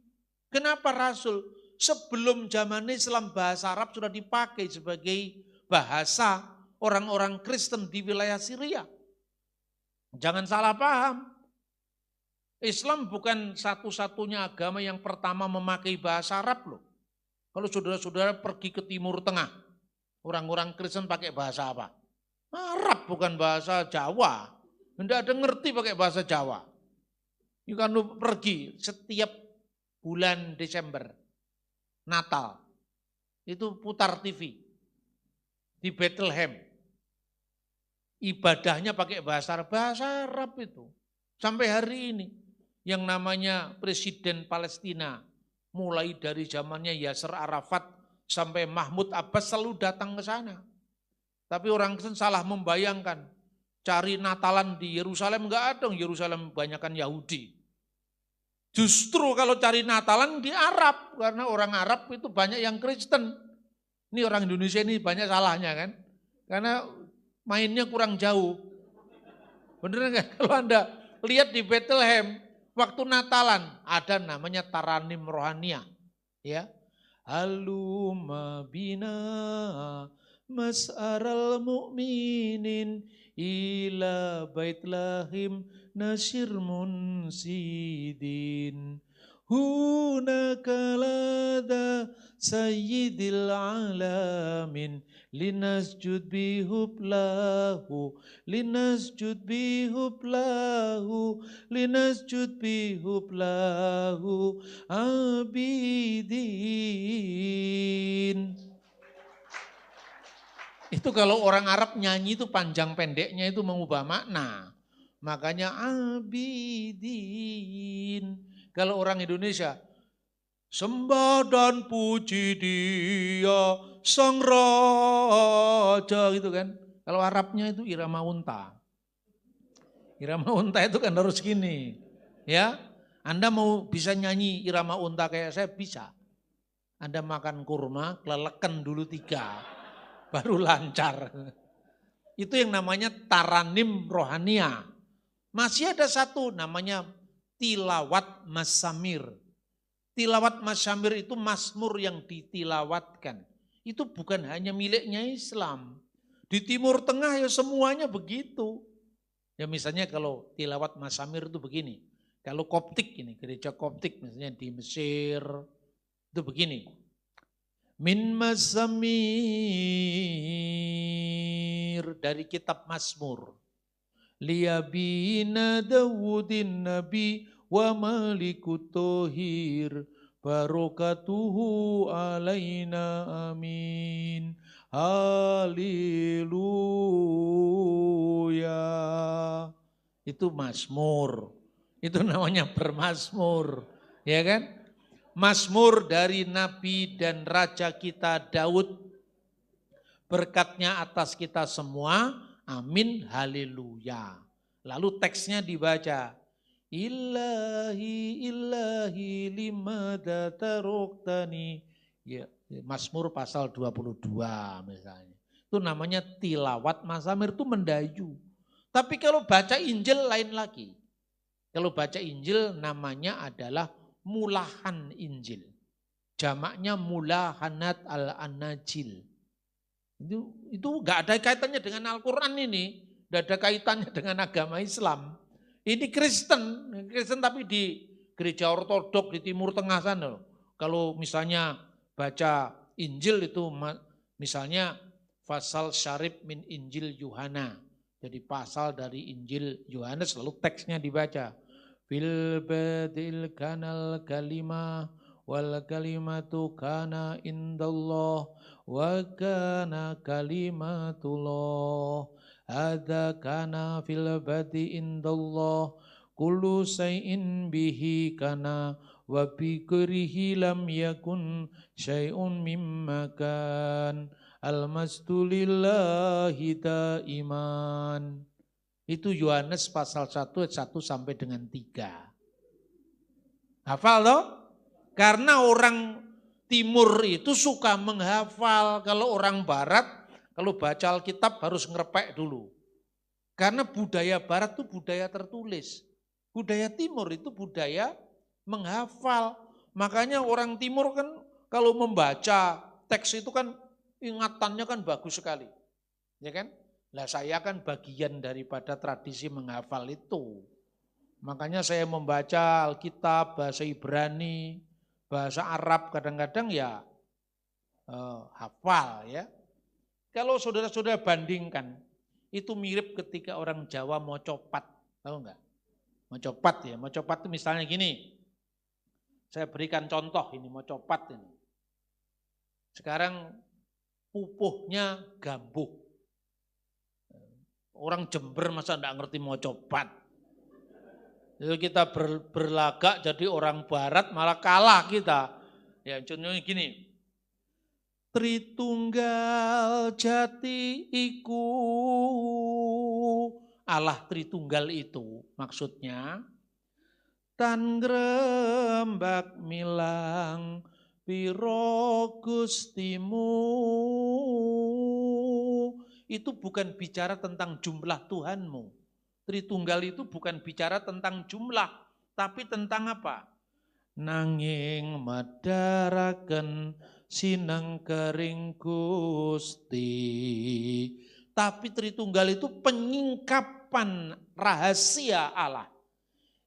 Kenapa rasul? Sebelum zaman Islam bahasa Arab sudah dipakai sebagai bahasa orang-orang Kristen di wilayah Syria. Jangan salah paham. Islam bukan satu-satunya agama yang pertama memakai bahasa Arab loh. Kalau saudara-saudara pergi ke Timur Tengah, orang-orang Kristen pakai bahasa apa? Arab, bukan bahasa Jawa. Tidak ada ngerti pakai bahasa Jawa. You kan pergi setiap bulan Desember, Natal, itu putar TV di Bethlehem. Ibadahnya pakai bahasa Arab itu. Sampai hari ini yang namanya Presiden Palestina, mulai dari zamannya Yasser Arafat sampai Mahmud Abbas selalu datang ke sana. Tapi orang Kristen salah membayangkan, cari Natalan di Yerusalem, enggak ada, Yerusalem kebanyakan Yahudi. Justru kalau cari Natalan di Arab, karena orang Arab itu banyak yang Kristen. Ini orang Indonesia ini banyak salahnya kan, karena mainnya kurang jauh. Bener nggak? Kalau Anda lihat di Bethlehem, waktu Natalan ada namanya Taranim Rohania, ya. Halumma bina mas'aral mu'minin ila baitlahim nasir munsidin hunaka lada sayyidil alamin linasjud bihublahu linasjud bihublahu linasjud bihublahu abidin. Itu kalau orang Arab nyanyi itu panjang pendeknya itu mengubah makna. Makanya abidin. Kalau orang Indonesia, sembah dan puji Dia sang raja gitu kan. Kalau Arabnya itu irama unta. Irama unta itu kan harus gini. Ya, Anda mau bisa nyanyi irama unta kayak saya bisa. Anda makan kurma, keleleken dulu 3, baru lancar. Itu yang namanya taranim rohania. Masih ada satu namanya tilawat masamir. Tilawat masamir itu mazmur yang ditilawatkan. Itu bukan hanya miliknya Islam. Di Timur Tengah ya semuanya begitu. Ya misalnya kalau tilawat masamir itu begini. Kalau Koptik ini, gereja Koptik misalnya di Mesir, itu begini. Min masamir, dari kitab Mazmur. Liyabina Dawudin Nabi wa malikut tohir, barokatuhu alaina amin. Haleluya. Itu Mazmur. Itu namanya bermazmur, ya kan? Mazmur dari Nabi dan Raja kita Daud, berkatnya atas kita semua, amin, haleluya. Lalu teksnya dibaca, ilahi ilahi limada taroktani, ya, Mazmur pasal 22 misalnya. Itu namanya tilawat mazamir, itu mendayu. Tapi kalau baca Injil lain lagi. Kalau baca Injil namanya adalah mulahan Injil. Jamaknya mulahanat al-anajil. Itu enggak ada kaitannya dengan Al-Quran ini. Enggak ada kaitannya dengan agama Islam. Ini Kristen tapi di gereja ortodok di Timur Tengah sana. Kalau misalnya baca Injil itu misalnya fasal syarib min Injil Yuhana. Jadi pasal dari Injil Yohanes lalu teksnya dibaca. Fil badil kanal kalimah wal kalimatu kana indallah wa kana kalimatullah hadza kana fil badi indallah kullu syai'in bihi kana wa bi kurihi lam yakun syai'un mimma kan al-masdulillahi daiman. Itu Yohanes pasal 1 sampai dengan 3. Hafal toh? Karena orang timur itu suka menghafal. Kalau orang barat, kalau baca Alkitab harus ngerepek dulu. Karena budaya barat itu budaya tertulis. Budaya timur itu budaya menghafal. Makanya orang timur kan kalau membaca teks itu kan ingatannya kan bagus sekali. Ya kan? Lah saya kan bagian daripada tradisi menghafal itu. Makanya saya membaca Alkitab, bahasa Ibrani, bahasa Arab kadang-kadang ya hafal ya. Kalau saudara-saudara bandingkan, itu mirip ketika orang Jawa mau copat, tahu enggak? Mau copat ya, mau copat itu misalnya gini. Saya berikan contoh ini, mau copat ini. Sekarang pupuhnya gambuk. Orang Jember masa enggak ngerti mau copat. Jadi kita berlagak jadi orang barat malah kalah kita. Ya contohnya gini. Tritunggal jati iku. Allah Tritunggal itu maksudnya. Tan grembak milang piro gustimu. Itu bukan bicara tentang jumlah Tuhanmu. Tritunggal itu bukan bicara tentang jumlah, tapi tentang apa? Nanging madaraken sineng kering Gusti. Tapi Tritunggal itu penyingkapan rahasia Allah.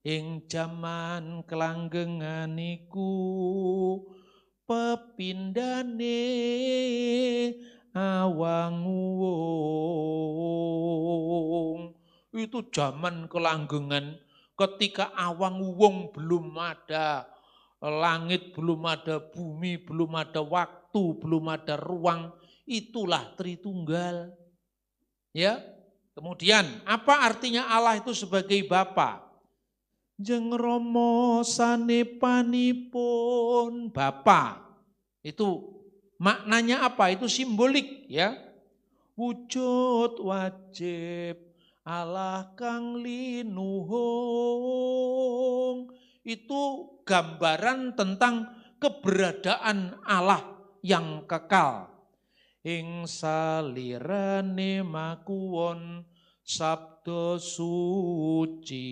Ing jaman kelanggengan iku pepindane awang wong. Itu zaman kelanggengan ketika awang wong belum ada langit, belum ada bumi, belum ada waktu, belum ada ruang. Itulah Tritunggal. Ya. Kemudian apa artinya Allah itu sebagai Bapa? Jeng Romo sanepanipun Bapa. Itu maknanya apa? Itu simbolik ya. Wujud wajib Allah kang linuhung. Itu gambaran tentang keberadaan Allah yang kekal. Ing salirane makuwon sabda suci.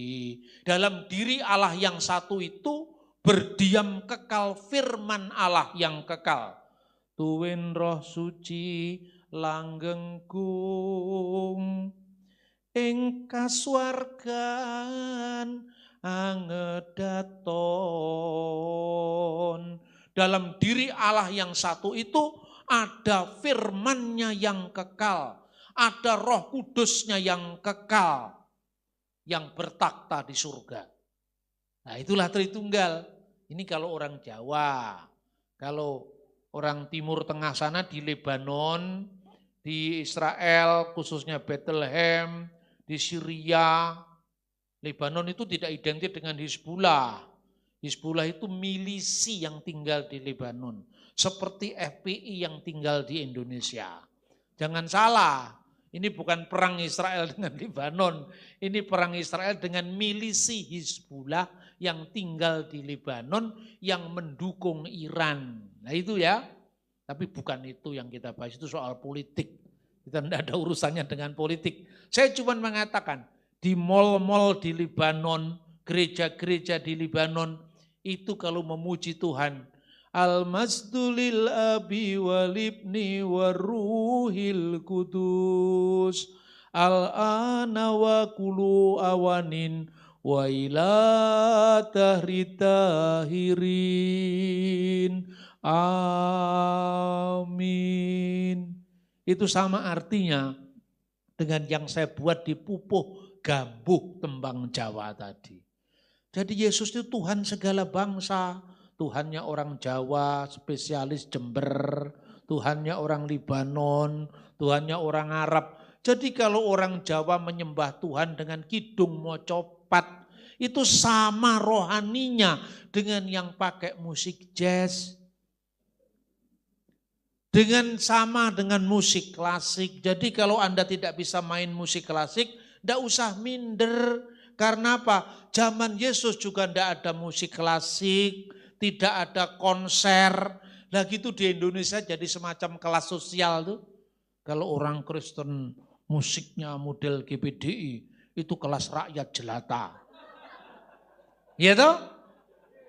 Dalam diri Allah yang satu itu berdiam kekal firman Allah yang kekal. Tuwin roh suci langgengkung ing kasuwargan angedaton. Dalam diri Allah yang satu itu ada firman-Nya yang kekal, ada Roh Kudus-Nya yang kekal, yang bertakhta di surga. Nah, itulah Tritunggal. Ini kalau orang Jawa. Kalau orang Timur Tengah sana di Lebanon, di Israel, khususnya Bethlehem, di Syria. Lebanon itu tidak identik dengan Hizbullah. Hizbullah itu milisi yang tinggal di Lebanon. Seperti FPI yang tinggal di Indonesia. Jangan salah, ini bukan perang Israel dengan Lebanon. Ini perang Israel dengan milisi Hizbullah yang tinggal di Lebanon yang mendukung Iran. Nah itu ya, tapi bukan itu yang kita bahas, itu soal politik. Kita tidak ada urusannya dengan politik. Saya cuma mengatakan, di mal-mal di Lebanon, gereja-gereja di Lebanon, itu kalau memuji Tuhan, Al-Masdulil Abi walibni waruhil kudus, Al-ana wa kulu awanin wa ila tahirin. Amin. Itu sama artinya dengan yang saya buat di Pupuh Gambuh Tembang Jawa tadi. Jadi Yesus itu Tuhan segala bangsa. Tuhannya orang Jawa, spesialis Jember, Tuhannya orang Libanon, Tuhannya orang Arab. Jadi kalau orang Jawa menyembah Tuhan dengan kidung mocopat, itu sama rohaninya dengan yang pakai musik jazz. Sama dengan musik klasik. Jadi kalau Anda tidak bisa main musik klasik, tidak usah minder. Karena apa? Zaman Yesus juga tidak ada musik klasik, tidak ada konser. Nah gitu di Indonesia jadi semacam kelas sosial tuh. Kalau orang Kristen musiknya model GBDI, itu kelas rakyat jelata. Iya toh?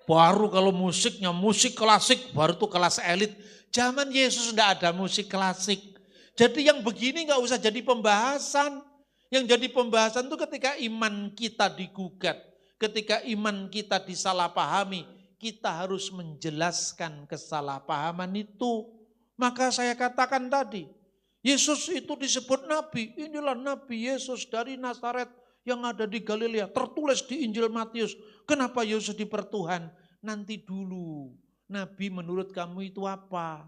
Baru kalau musiknya musik klasik, baru tuh kelas elit. Zaman Yesus tidak ada musik klasik. Jadi yang begini nggak usah jadi pembahasan. Yang jadi pembahasan itu ketika iman kita digugat, ketika iman kita disalahpahami, kita harus menjelaskan kesalahpahaman itu. Maka saya katakan tadi, Yesus itu disebut Nabi. Inilah Nabi Yesus dari Nazaret yang ada di Galilea. Tertulis di Injil Matius. Kenapa Yesus dipertuhan? Nanti dulu. Nabi menurut kamu itu apa?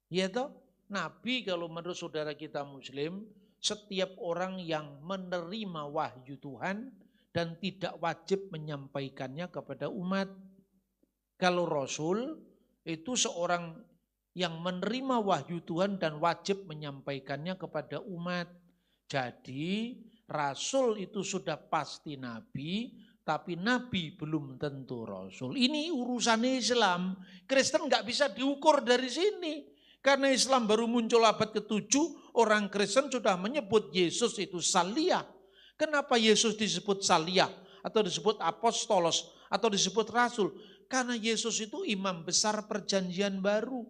Ya toh? Nabi kalau menurut saudara kita Muslim, setiap orang yang menerima wahyu Tuhan dan tidak wajib menyampaikannya kepada umat. Kalau Rasul itu seorang yang menerima wahyu Tuhan dan wajib menyampaikannya kepada umat. Jadi Rasul itu sudah pasti Nabi, tapi Nabi belum tentu Rasul. Ini urusan Islam. Kristen nggak bisa diukur dari sini. Karena Islam baru muncul abad ke-7, orang Kristen sudah menyebut Yesus itu Saliyah. Kenapa Yesus disebut Saliyah? Atau disebut Apostolos? Atau disebut Rasul? Karena Yesus itu imam besar perjanjian baru.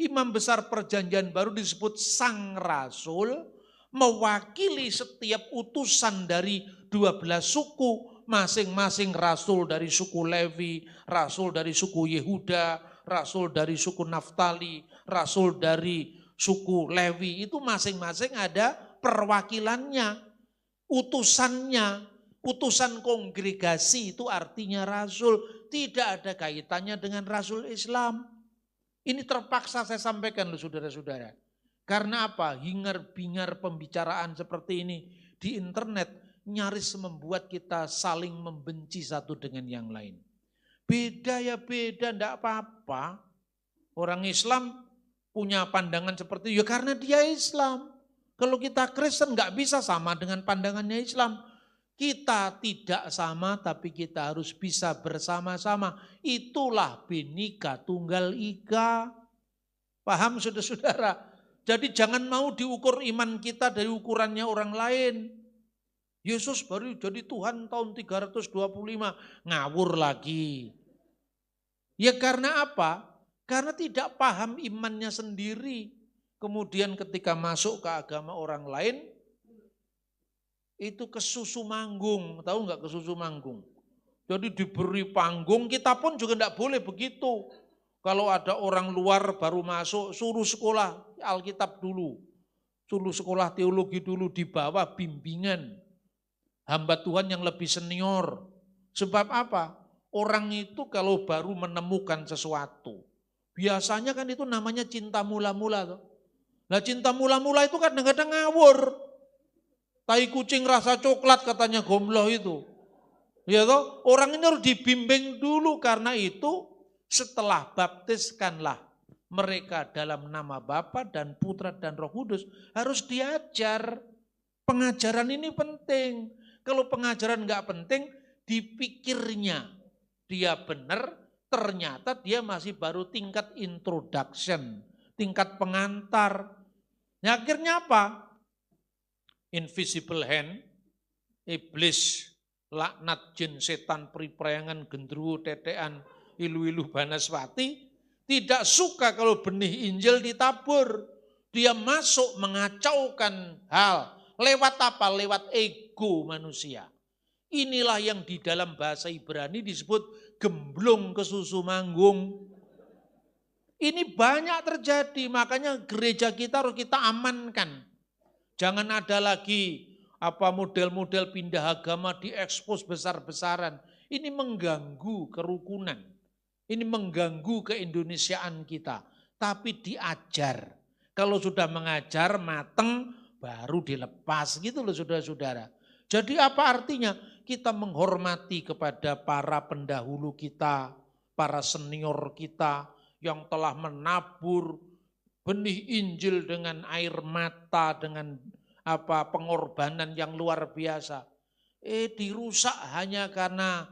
Imam besar perjanjian baru disebut Sang Rasul, mewakili setiap utusan dari 12 suku. Masing-masing rasul dari suku Lewi, rasul dari suku Yehuda, rasul dari suku Naftali, rasul dari suku Lewi. Itu masing-masing ada perwakilannya, utusannya. Utusan kongregasi itu artinya rasul. Tidak ada kaitannya dengan rasul Islam. Ini terpaksa saya sampaikan loh saudara-saudara. Karena apa? Hingar-bingar pembicaraan seperti ini di internet nyaris membuat kita saling membenci satu dengan yang lain. Beda ya beda, enggak apa-apa. Orang Islam punya pandangan seperti itu ya karena dia Islam. Kalau kita Kristen nggak bisa sama dengan pandangannya Islam. Kita tidak sama tapi kita harus bisa bersama-sama. Itulah Bhinneka Tunggal Ika. Paham saudara-saudara? Jadi jangan mau diukur iman kita dari ukurannya orang lain. Yesus baru jadi Tuhan tahun 325, ngawur lagi. Ya karena apa? Karena tidak paham imannya sendiri. Kemudian ketika masuk ke agama orang lain, itu kesusu manggung. Tahu nggak kesusu manggung? Jadi diberi panggung, kita pun juga enggak boleh begitu. Kalau ada orang luar baru masuk, suruh sekolah Alkitab dulu. Suruh sekolah teologi dulu, di bawah bimbingan hamba Tuhan yang lebih senior. Sebab apa? Orang itu kalau baru menemukan sesuatu, biasanya kan itu namanya cinta mula-mula. Nah cinta mula-mula itu kadang-kadang ngawur. Tai kucing rasa coklat katanya Gomloh itu. Ya toh, orang ini harus dibimbing dulu, karena itu setelah baptiskanlah mereka dalam nama Bapa dan Putra dan Roh Kudus, harus diajar. Pengajaran ini penting. Kalau pengajaran enggak penting, dipikirnya dia benar, ternyata dia masih baru tingkat introduction, tingkat pengantar. Nah, akhirnya apa? Invisible hand, iblis, laknat jin, setan, periprayangan, gendruwo, tetean, ilu-ilu, banaswati, tidak suka kalau benih Injil ditabur. Dia masuk mengacaukan hal. Lewat apa? Lewat ego manusia. Inilah yang di dalam bahasa Ibrani disebut gemblong kesusu manggung. Ini banyak terjadi, makanya gereja kita harus kita amankan. Jangan ada lagi model-model pindah agama diekspos besar-besaran. Ini mengganggu kerukunan. Ini mengganggu keindonesiaan kita. Tapi diajar. Kalau sudah mengajar mateng, baru dilepas gitu loh saudara-saudara. Jadi apa artinya? Kita menghormati kepada para pendahulu kita, para senior kita yang telah menabur benih Injil dengan air mata, dengan pengorbanan yang luar biasa. Dirusak hanya karena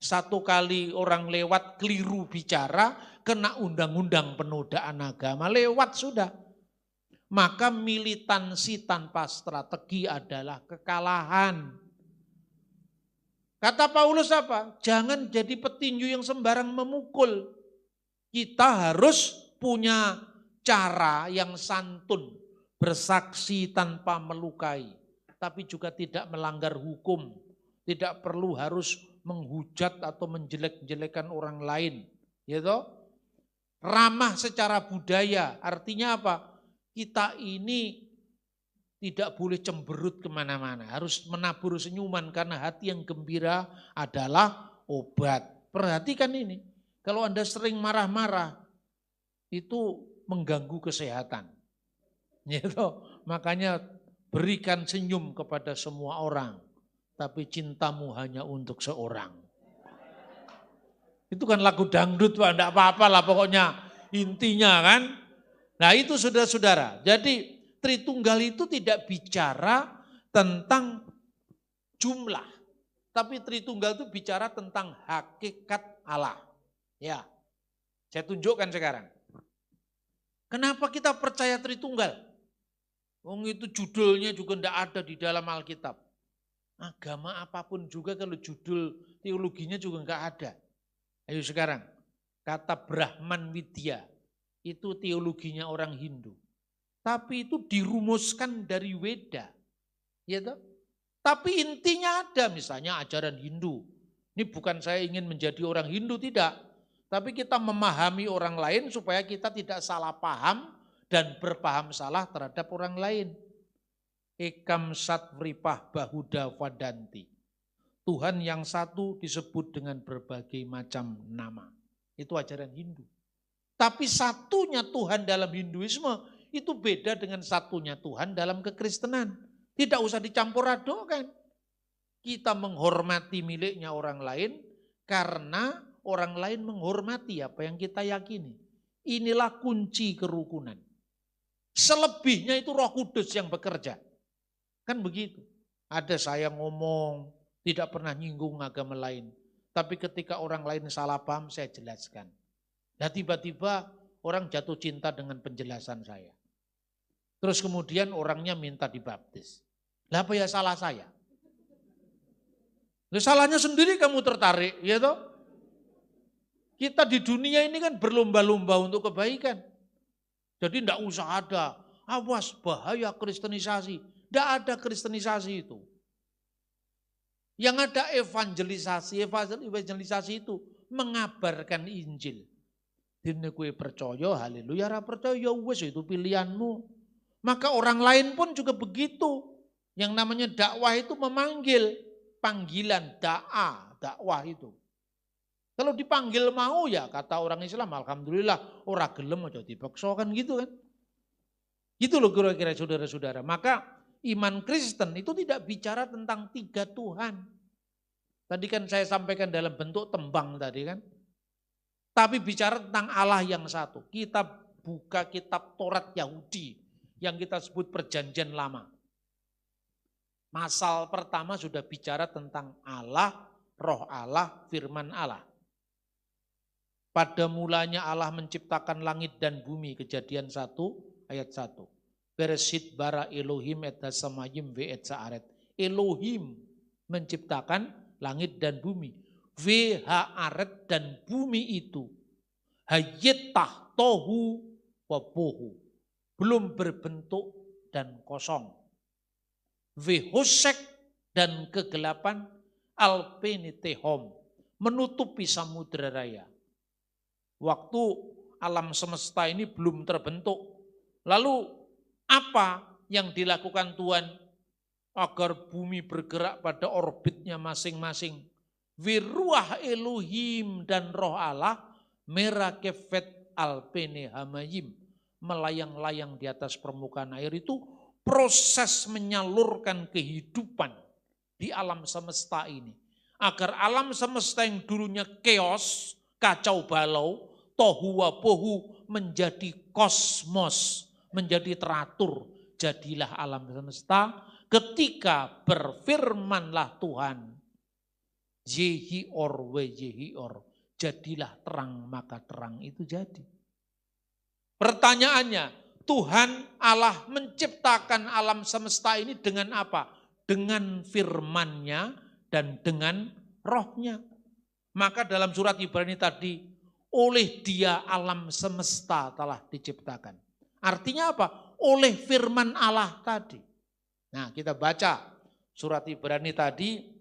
satu kali orang lewat keliru bicara, kena undang-undang penodaan agama, lewat sudah. Maka militansi tanpa strategi adalah kekalahan. Kata Paulus apa? Jangan jadi petinju yang sembarang memukul. Kita harus punya cara yang santun, bersaksi tanpa melukai, tapi juga tidak melanggar hukum, tidak perlu harus menghujat atau menjelek-jelekan orang lain, gitu. Ramah secara budaya, artinya apa? Kita ini tidak boleh cemberut kemana-mana, harus menabur senyuman karena hati yang gembira adalah obat. Perhatikan ini, kalau Anda sering marah-marah, itu mengganggu kesehatan. Gitu. Makanya berikan senyum kepada semua orang, tapi cintamu hanya untuk seorang. Itu kan lagu dangdut, Pak, enggak apa-apa lah pokoknya intinya kan. Nah itu saudara-saudara, jadi Tritunggal itu tidak bicara tentang jumlah, tapi Tritunggal itu bicara tentang hakikat Allah. Ya, saya tunjukkan sekarang. Kenapa kita percaya Tritunggal? Itu judulnya juga tidak ada di dalam Alkitab. Agama apapun juga kalau judul teologinya juga enggak ada. Ayo sekarang, kata Brahman Widya, itu teologinya orang Hindu. Tapi itu dirumuskan dari Weda. Ya toh? Tapi intinya ada, misalnya ajaran Hindu. Ini bukan saya ingin menjadi orang Hindu, tidak. Tapi kita memahami orang lain supaya kita tidak salah paham dan berpaham salah terhadap orang lain. Ekam satvripah bahuda vadanti. Tuhan yang satu disebut dengan berbagai macam nama. Itu ajaran Hindu. Tapi satunya Tuhan dalam Hinduisme itu beda dengan satunya Tuhan dalam kekristenan. Tidak usah dicampur adukkan. Kita menghormati miliknya orang lain karena orang lain menghormati apa yang kita yakini. Inilah kunci kerukunan. Selebihnya itu Roh Kudus yang bekerja. Kan begitu. Ada saya ngomong, tidak pernah nyinggung agama lain. Tapi ketika orang lain salah paham, saya jelaskan. Nah tiba-tiba orang jatuh cinta dengan penjelasan saya. Terus kemudian orangnya minta dibaptis. Lah apa ya salah saya? Lah salahnya sendiri kamu tertarik, ya toh? Kita di dunia ini kan berlomba-lomba untuk kebaikan. Jadi tidak usah ada, awas bahaya kristenisasi. Tidak ada kristenisasi itu. Yang ada evangelisasi. Evangelisasi itu mengabarkan Injil. Dene kowe percaya, haleluya, ora percaya ya wis itu pilihanmu. Maka orang lain pun juga begitu. Yang namanya dakwah itu memanggil, panggilan dakwah itu. Kalau dipanggil mau ya kata orang Islam, alhamdulillah, ora gelem aja dipaksa kan gitu kan. Gitu loh kira-kira saudara-saudara. Maka iman Kristen itu tidak bicara tentang 3 Tuhan. Tadi kan saya sampaikan dalam bentuk tembang tadi kan. Tapi bicara tentang Allah yang satu. Kita buka kitab Taurat Yahudi yang kita sebut Perjanjian Lama. Pasal pertama sudah bicara tentang Allah, Roh Allah, Firman Allah. Pada mulanya Allah menciptakan langit dan bumi, Kejadian 1 ayat 1. Bereshit bara Elohim et hasamayim ve et sa'aret. Elohim menciptakan langit dan bumi. Ve ha'aret dan bumi itu. Hayyetah tohu wabohu. Belum berbentuk dan kosong. Ve hosek dan kegelapan alpenitehom. Menutupi samudera raya. Waktu alam semesta ini belum terbentuk. Lalu apa yang dilakukan Tuhan agar bumi bergerak pada orbitnya masing-masing? Wiruah Elohim dan Roh Allah merakefet alpene hamayim, melayang-layang di atas permukaan air itu proses menyalurkan kehidupan di alam semesta ini. Agar alam semesta yang dulunya chaos, kacau balau, tohu wabohu menjadi kosmos, menjadi teratur. Jadilah alam semesta ketika berfirmanlah Tuhan. Yehior we yehior. Jadilah terang maka terang itu jadi. Pertanyaannya, Tuhan Allah menciptakan alam semesta ini dengan apa? Dengan firman-Nya dan dengan roh-Nya. Maka dalam surat Ibrani tadi, oleh Dia alam semesta telah diciptakan. Artinya apa? Oleh firman Allah tadi. Nah, kita baca surat Ibrani tadi,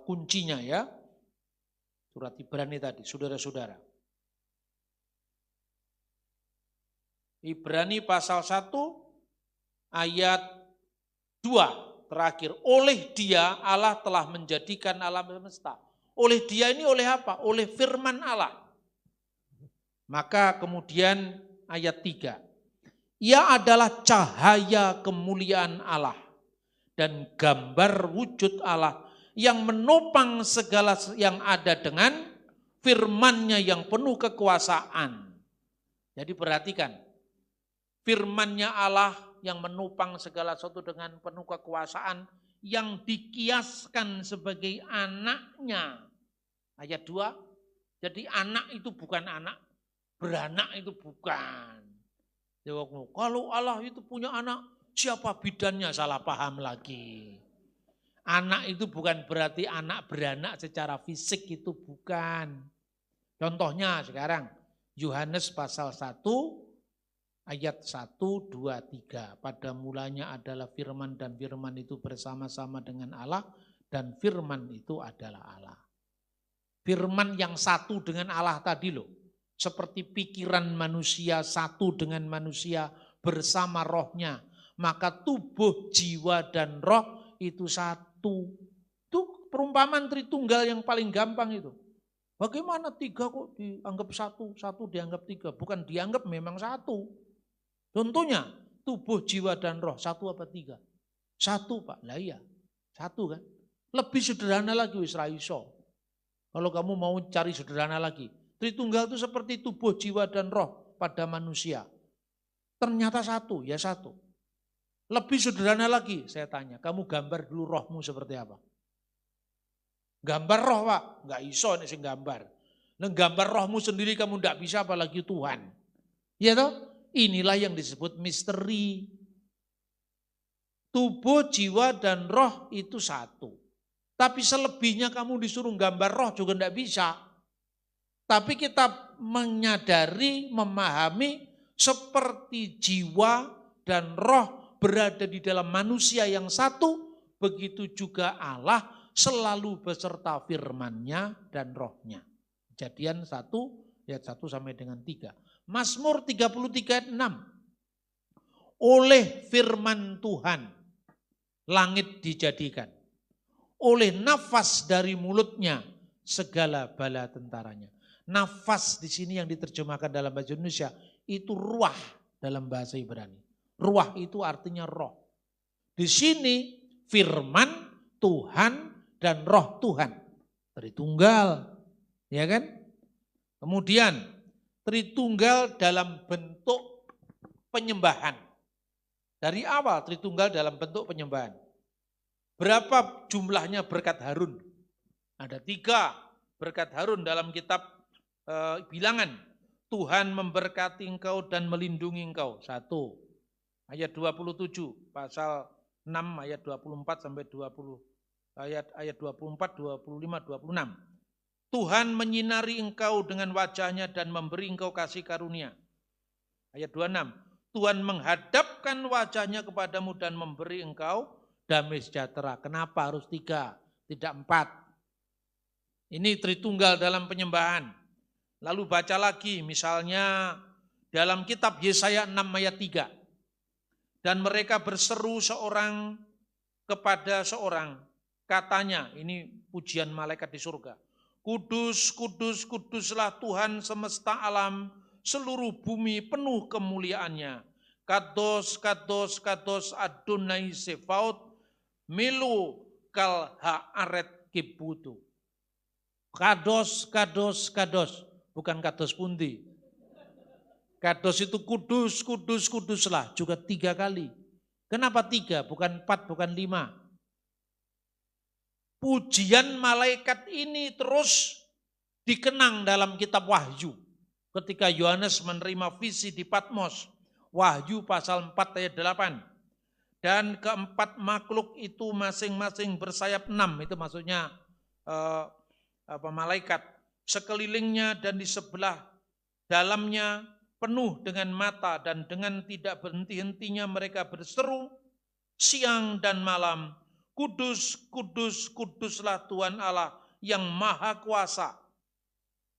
kuncinya ya. Surat Ibrani tadi, saudara-saudara. Ibrani pasal 1 ayat 2. Terakhir, oleh Dia Allah telah menjadikan alam semesta. Oleh Dia ini oleh apa? Oleh firman Allah. Maka kemudian ayat 3. Ia adalah cahaya kemuliaan Allah dan gambar wujud Allah yang menopang segala yang ada dengan firman-Nya yang penuh kekuasaan. Jadi perhatikan, firman-Nya Allah yang menopang segala sesuatu dengan penuh kekuasaan, yang dikiaskan sebagai anaknya. Ayat 2, jadi anak itu bukan anak, beranak itu bukan. Kalau Allah itu punya anak, siapa bidannya? Salah paham lagi. Anak itu bukan berarti anak beranak secara fisik, itu bukan. Contohnya sekarang, Yohanes pasal 1, ayat 1, 2, 3. Pada mulanya adalah firman dan firman itu bersama-sama dengan Allah dan firman itu adalah Allah. Firman yang satu dengan Allah tadi loh. Seperti pikiran manusia satu dengan manusia bersama rohnya. Maka tubuh, jiwa dan roh itu satu. Itu perumpamaan Tritunggal yang paling gampang itu. Bagaimana 3 kok dianggap satu, satu dianggap 3. Bukan dianggap, memang satu. Contohnya, tubuh, jiwa, dan roh, 1 apa 3? 1 Pak, lah iya, 1 kan. Lebih sederhana lagi wis ra iso. Kalau kamu mau cari sederhana lagi, Tritunggal itu seperti tubuh, jiwa, dan roh. pada manusia. Ternyata satu, ya satu. Lebih sederhana lagi, saya tanya, kamu gambar dulu rohmu seperti apa? Gambar roh, Pak, nggak iso nih sing gambar. Nah, gambar rohmu sendiri kamu nggak bisa, apalagi Tuhan. Ya toh? Inilah yang disebut misteri. Tubuh, jiwa, dan roh itu satu. Tapi selebihnya kamu disuruh gambar roh juga nggak bisa. Tapi kita menyadari, memahami seperti jiwa dan roh berada di dalam manusia yang satu, begitu juga Allah selalu beserta firman-Nya dan roh-Nya. Kejadian 1 ayat 1 sampai dengan 3. Mazmur 33 ayat 6. Oleh firman Tuhan langit dijadikan. Oleh nafas dari mulutnya segala bala tentaranya. Nafas di sini yang diterjemahkan dalam bahasa Indonesia itu ruah dalam bahasa Ibrani. Ruah itu artinya roh. Di sini firman Tuhan dan roh Tuhan. Tritunggal. Ya kan? Kemudian Tritunggal dalam bentuk penyembahan. Dari awal Tritunggal dalam bentuk penyembahan. Berapa jumlahnya berkat Harun? Ada 3 berkat Harun dalam kitab Bilangan. Tuhan memberkati engkau dan melindungi engkau. 1. Ayat 27, pasal 6 ayat 24 sampai 20 ayat 24, 25, 26. Tuhan menyinari engkau dengan wajahnya dan memberi engkau kasih karunia. Ayat 26. Tuhan menghadapkan wajahnya kepadamu dan memberi engkau damai sejahtera. Kenapa harus 3, tidak 4? Ini Tritunggal dalam penyembahan. Lalu baca lagi misalnya dalam kitab Yesaya 6 ayat 3. Dan mereka berseru seorang kepada seorang. Katanya, ini pujian malaikat di surga. Kudus, kudus, kuduslah Tuhan semesta alam, seluruh bumi penuh kemuliaannya. Kados, kados, kados Adonai Sefaot, Melo kal haaret kibutu. Kados, kados, kados. Bukan kados pundi. Kados itu kudus, kudus, kuduslah. Juga 3 kali. Kenapa 3? Bukan 4, bukan 5. Pujian malaikat ini terus dikenang dalam kitab Wahyu. Ketika Yohanes menerima visi di Patmos. Wahyu pasal 4 ayat 8. Dan keempat makhluk itu masing-masing bersayap 6. Itu maksudnya malaikat. Sekelilingnya dan di sebelah dalamnya penuh dengan mata. Dan dengan tidak berhenti-hentinya mereka berseru siang dan malam. Kudus, kudus, kuduslah Tuhan Allah yang maha kuasa.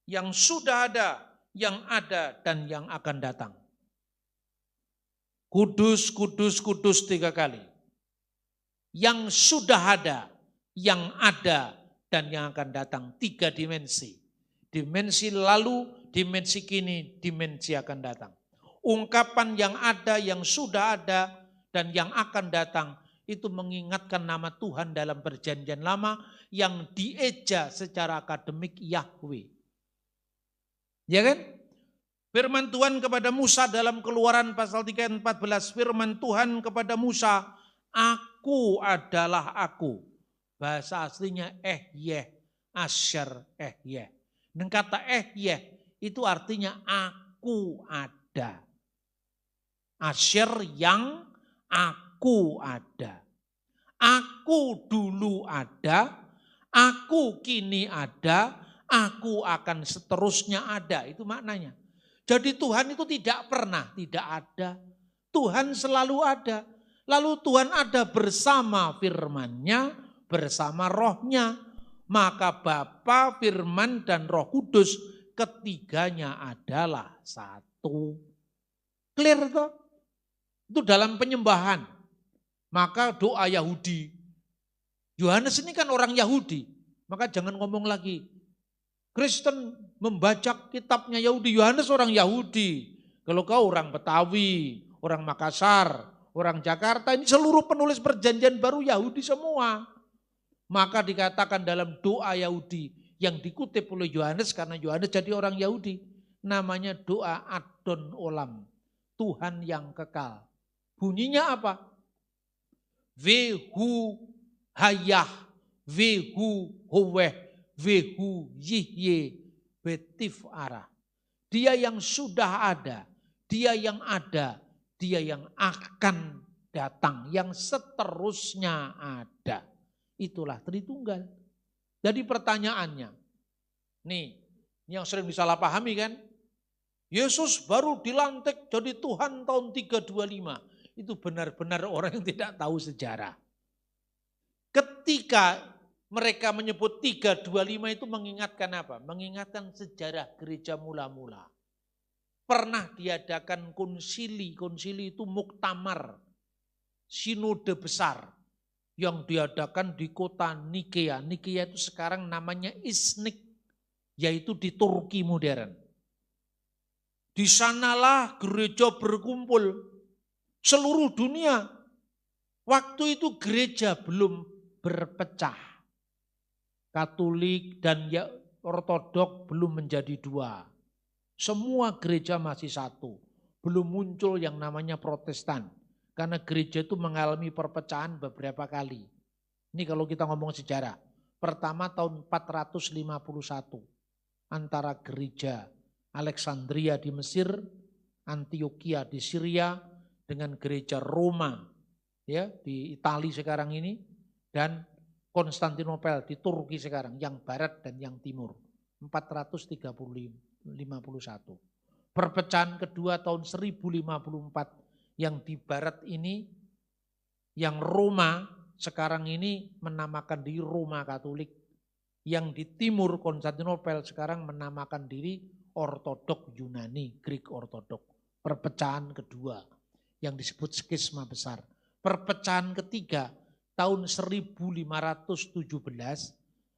Yang sudah ada, yang ada, dan yang akan datang. Kudus, kudus, kudus 3 kali. Yang sudah ada, yang ada, dan yang akan datang. 3 dimensi. Dimensi lalu, dimensi kini, dimensi akan datang. Ungkapan yang ada, yang sudah ada, dan yang akan datang. Itu mengingatkan nama Tuhan dalam perjanjian lama yang dieja secara akademik Yahweh. Ya kan? Firman Tuhan kepada Musa dalam Keluaran pasal 3 ayat 14. Firman Tuhan kepada Musa, aku adalah aku. Bahasa aslinya Ehyeh, Asyar Ehyeh. Dan kata Ehyeh itu artinya aku ada. Asyar yang aku ada. Aku dulu ada, aku kini ada, aku akan seterusnya ada. Itu maknanya. Jadi Tuhan itu tidak pernah tidak ada. Tuhan selalu ada. Lalu Tuhan ada bersama firman-Nya, bersama roh-Nya. Maka Bapa, Firman, dan Roh Kudus ketiganya adalah satu. Clear toh? Itu dalam penyembahan. Maka doa Yahudi. Yohanes ini kan orang Yahudi. Maka jangan ngomong lagi. Kristen membaca kitabnya Yahudi. Yohanes orang Yahudi. Kalau kau orang Betawi, orang Makassar, orang Jakarta. Ini seluruh penulis perjanjian baru Yahudi semua. Maka dikatakan dalam doa Yahudi yang dikutip oleh Yohanes. Karena Yohanes jadi orang Yahudi. namanya doa Adon Olam, Tuhan yang kekal. Bunyinya apa? Vehu hayah, vehu howeh, vehu yihye, betif arah. Dia yang sudah ada, dia yang ada, dia yang akan datang, yang seterusnya ada. Itulah Tritunggal. Jadi pertanyaannya, nih yang sering disalahpahami kan, Yesus baru dilantik jadi Tuhan tahun 325. Itu benar-benar orang yang tidak tahu sejarah. Ketika mereka menyebut 325 itu mengingatkan apa? Mengingatkan sejarah gereja mula-mula. Pernah diadakan konsili itu muktamar, sinode besar yang diadakan di kota Nikea. Nikea itu sekarang namanya Iznik, yaitu di Turki modern. Di sanalah gereja berkumpul seluruh dunia. Waktu itu gereja belum berpecah. Katolik dan Ortodok belum menjadi dua. Semua gereja masih satu. Belum muncul yang namanya Protestan. Karena gereja itu mengalami perpecahan beberapa kali. Ini kalau kita ngomong sejarah. Pertama tahun 451. Antara gereja Alexandria di Mesir, Antioquia di Syria, dengan gereja Roma ya di Italia sekarang ini, dan Konstantinopel di Turki sekarang, yang barat dan yang timur. 451. Perpecahan kedua tahun 1054 yang di barat ini, yang Roma sekarang ini menamakan diri Roma Katolik. Yang di timur Konstantinopel sekarang menamakan diri Ortodok Yunani, Greek Ortodok. Perpecahan kedua yang disebut skisma besar. Perpecahan ketiga tahun 1517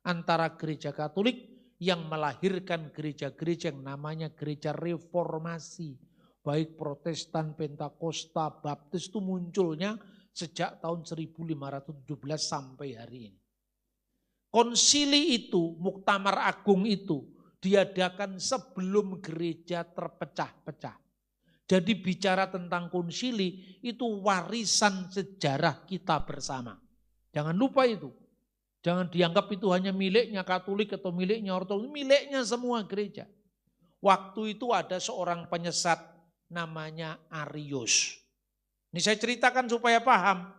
antara gereja Katolik yang melahirkan gereja-gereja yang namanya gereja reformasi. Baik Protestan, Pentakosta, Baptis itu munculnya sejak tahun 1517 sampai hari ini. Konsili itu, Muktamar Agung itu diadakan sebelum gereja terpecah-pecah. Jadi bicara tentang konsili itu warisan sejarah kita bersama. Jangan lupa itu. Jangan dianggap itu hanya miliknya Katolik atau miliknya Ortodoks, miliknya semua gereja. Waktu itu ada seorang penyesat namanya Arius. Ini saya ceritakan supaya paham.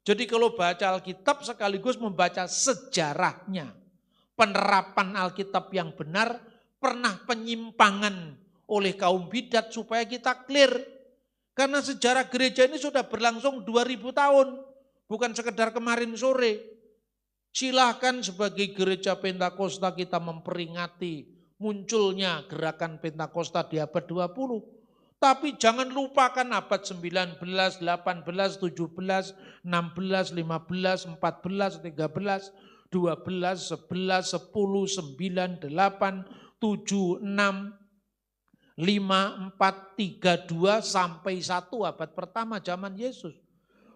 Jadi kalau baca Alkitab sekaligus membaca sejarahnya. Penerapan Alkitab yang benar, pernah penyimpangan oleh kaum bidat supaya kita clear. Karena sejarah gereja ini sudah berlangsung 2000 tahun. Bukan sekedar kemarin sore. Silahkan sebagai gereja Pentakosta kita memperingati munculnya gerakan Pentakosta di abad 20. Tapi jangan lupakan abad 19, 18, 17, 16, 15, 14, 13, 12, 11, 10, 9, 8, 7, 6, 5, 4, 3, 2 sampai 1 abad pertama zaman Yesus.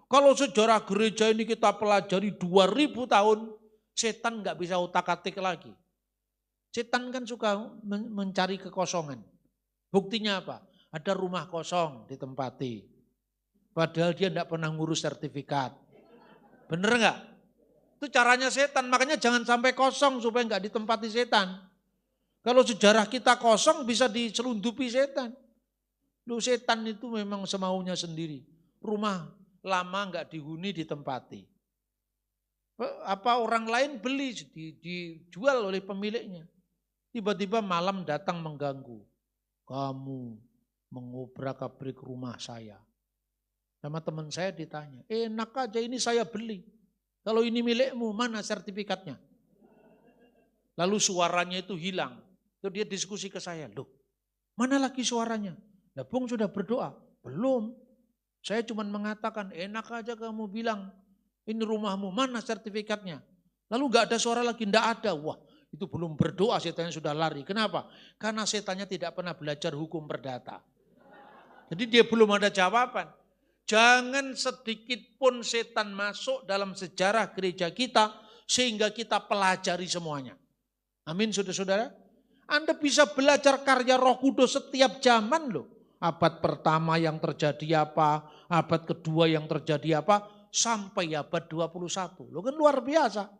Kalau sejarah gereja ini kita pelajari 2000 tahun, setan nggak bisa utak-atik lagi. Setan kan suka mencari kekosongan. Buktinya apa? Ada rumah kosong ditempati. Padahal dia enggak pernah ngurus sertifikat. Bener enggak? Itu caranya setan, makanya jangan sampai kosong supaya enggak ditempati setan. Kalau sejarah kita kosong bisa diselundupi setan. Lu setan itu memang semaunya sendiri. Rumah lama enggak dihuni ditempati. Apa orang lain beli, dijual oleh pemiliknya. Tiba-tiba malam datang mengganggu. Kamu mengobrak-abrik rumah saya. Sama teman saya ditanya, enak aja ini saya beli. Kalau ini milikmu, mana sertifikatnya? Lalu suaranya itu hilang. Terus dia diskusi ke saya, loh mana lagi suaranya? Nah, Bung sudah berdoa? Belum. Saya cuma mengatakan, enak aja kamu bilang, ini rumahmu, mana sertifikatnya? Lalu enggak ada suara lagi, enggak ada. Wah, itu belum berdoa, setannya sudah lari. Kenapa? Karena setannya tidak pernah belajar hukum perdata. Jadi dia belum ada jawaban. Jangan sedikit pun setan masuk dalam sejarah gereja kita sehingga kita pelajari semuanya. Amin saudara-saudara. Anda bisa belajar karya Roh Kudus setiap zaman loh. Abad pertama yang terjadi apa, abad kedua yang terjadi apa, sampai abad 21. Loh kan luar biasa.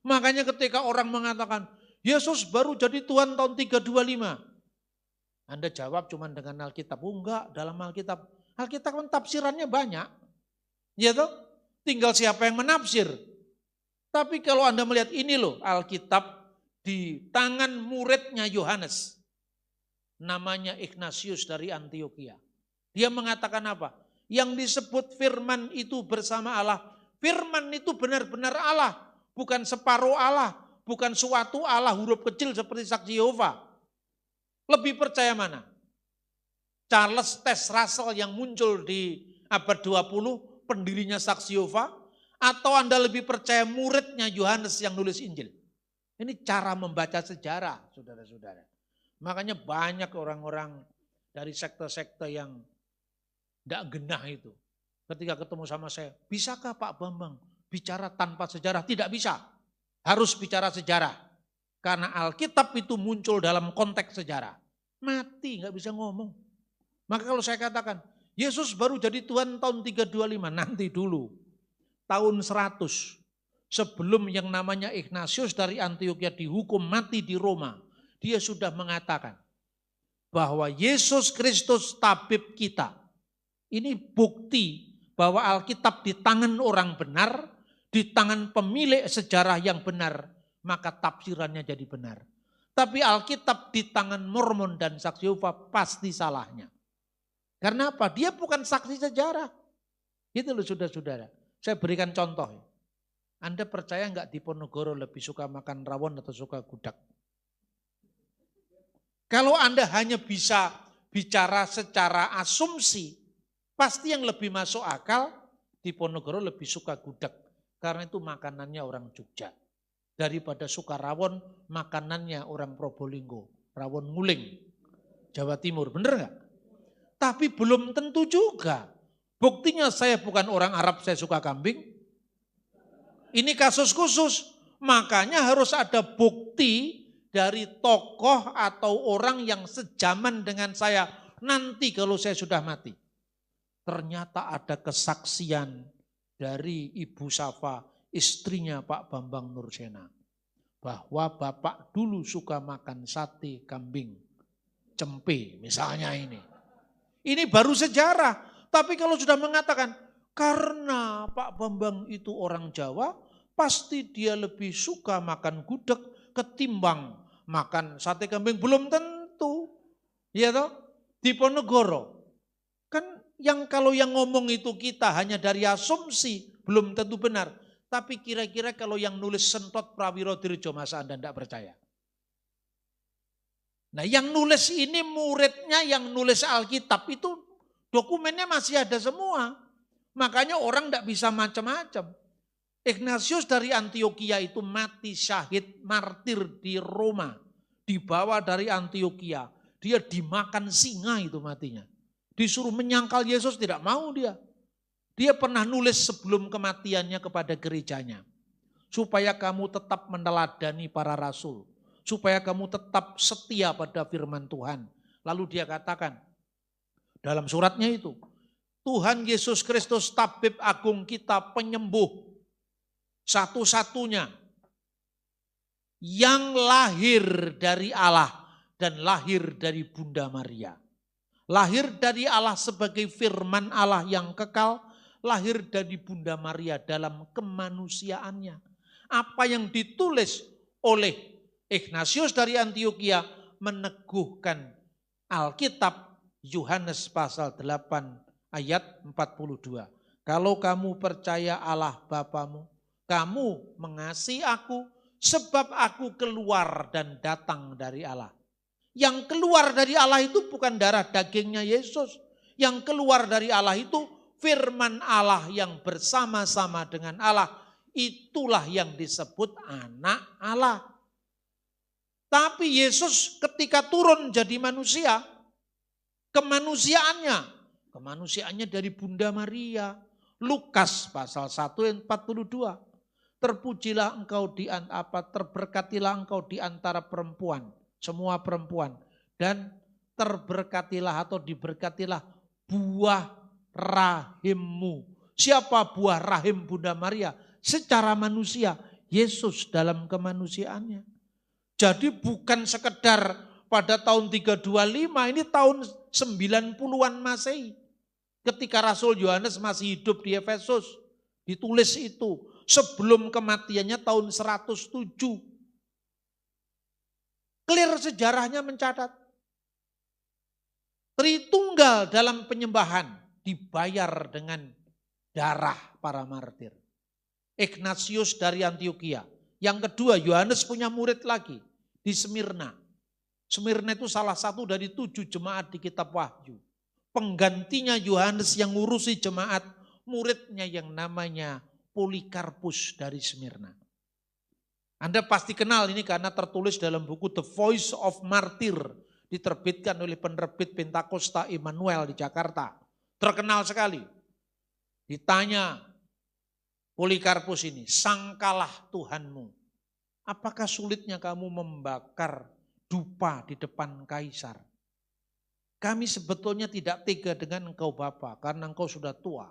Makanya ketika orang mengatakan, Yesus baru jadi Tuhan tahun 325. Anda jawab cuma dengan Alkitab. Oh enggak, dalam Alkitab. Alkitab kan tafsirannya banyak. Ya toh? Tinggal siapa yang menafsir. Tapi kalau Anda melihat ini loh, Alkitab di tangan muridnya Yohanes. Namanya Ignatius dari Antioquia. Dia mengatakan apa? Yang disebut firman itu bersama Allah. Firman itu benar-benar Allah. Bukan separuh Allah. Bukan suatu Allah huruf kecil seperti saksi Yehova. Lebih percaya mana? Charles Taze Russell yang muncul di abad 20, pendirinya saksi Yehova. Atau Anda lebih percaya muridnya Yohanes yang nulis Injil? Ini cara membaca sejarah, saudara-saudara. Makanya banyak orang-orang dari sekte-sekte yang tidak genah itu. Ketika ketemu sama saya, bisakah Pak Bambang bicara tanpa sejarah? Tidak bisa. Harus bicara sejarah. Karena Alkitab itu muncul dalam konteks sejarah. Mati, nggak bisa ngomong. Maka kalau saya katakan, Yesus baru jadi Tuhan tahun 325, nanti dulu. Tahun 100, sebelum yang namanya Ignatius dari Antioquia dihukum mati di Roma. Dia sudah mengatakan bahwa Yesus Kristus tabib kita. Ini bukti bahwa Alkitab di tangan orang benar, di tangan pemilik sejarah yang benar, maka tafsirannya jadi benar. Tapi Alkitab di tangan Mormon dan saksi Yehova pasti salahnya. Karena apa? Dia bukan saksi sejarah. Itu loh saudara-saudara. Saya berikan contoh. Anda percaya enggak Diponegoro lebih suka makan rawon atau suka gudeg? Kalau Anda hanya bisa bicara secara asumsi, pasti yang lebih masuk akal Diponegoro lebih suka gudeg. Karena itu makanannya orang Jogja. Daripada suka rawon, makanannya orang Probolinggo. Rawon nguling, Jawa Timur. Benar enggak? Tapi belum tentu juga. Buktinya saya bukan orang Arab, saya suka kambing. Ini kasus khusus. Makanya harus ada bukti dari tokoh atau orang yang sejaman dengan saya nanti kalau saya sudah mati. Ternyata ada kesaksian dari Ibu Safa, istrinya Pak Bambang Nursena. Bahwa bapak dulu suka makan sate kambing, cempe misalnya ini. Ini baru sejarah. Tapi kalau sudah mengatakan, karena Pak Bambang itu orang Jawa, pasti dia lebih suka makan gudeg ketimbang makan sate kambing. Belum tentu. Ya toh? Diponegoro. Kan kalau yang ngomong itu kita hanya dari asumsi, belum tentu benar. Tapi kira-kira kalau yang nulis Sentot Prawiro Dirjo, masa Anda tidak percaya? Nah yang nulis ini muridnya yang nulis Alkitab itu dokumennya masih ada semua. Makanya orang tidak bisa macam-macam. Ignatius dari Antioquia itu mati syahid martir di Roma. Dibawa dari Antioquia. Dia dimakan singa itu matinya. Disuruh menyangkal Yesus tidak mau dia. Dia pernah nulis sebelum kematiannya kepada gerejanya. Supaya kamu tetap meneladani para rasul. Supaya kamu tetap setia pada firman Tuhan. Lalu dia katakan dalam suratnya itu, Tuhan Yesus Kristus tabib agung kita, penyembuh satu-satunya yang lahir dari Allah dan lahir dari Bunda Maria. Lahir dari Allah sebagai firman Allah yang kekal, lahir dari Bunda Maria dalam kemanusiaannya. Apa yang ditulis oleh Ignatius dari Antioquia meneguhkan Alkitab Yohanes pasal 8 ayat 42. Kalau kamu percaya Allah Bapamu, kamu mengasihi aku sebab aku keluar dan datang dari Allah. Yang keluar dari Allah itu bukan darah dagingnya Yesus. Yang keluar dari Allah itu firman Allah yang bersama-sama dengan Allah. Itulah yang disebut anak Allah. Tapi Yesus ketika turun jadi manusia, kemanusiaannya dari Bunda Maria. Lukas pasal 1 ayat 42. Terpujilah engkau terberkatilah engkau di antara perempuan. semua perempuan. Dan terberkatilah atau diberkatilah buah rahimmu. Siapa buah rahim Bunda Maria? Secara manusia, Yesus dalam kemanusiaannya. Jadi bukan sekedar pada tahun 325, ini tahun 90-an Masehi. Ketika Rasul Yohanes masih hidup di Efesus, ditulis itu sebelum kematiannya tahun 107. Clear sejarahnya mencatat. Tritunggal dalam penyembahan dibayar dengan darah para martir. Ignatius dari Antioquia. Yang kedua, Yohanes punya murid lagi di Smyrna. Smyrna itu salah satu dari 7 jemaat di kitab Wahyu. Penggantinya Yohanes yang ngurusi jemaat, muridnya yang namanya Polikarpus dari Smyrna. Anda pasti kenal ini karena tertulis dalam buku The Voice of Martyr, diterbitkan oleh penerbit Pentakosta Immanuel di Jakarta. Terkenal sekali. Ditanya Polikarpus ini, sangkalah Tuhanmu. Apakah sulitnya kamu membakar dupa di depan kaisar? Kami sebetulnya tidak tega dengan engkau Bapa, karena engkau sudah tua.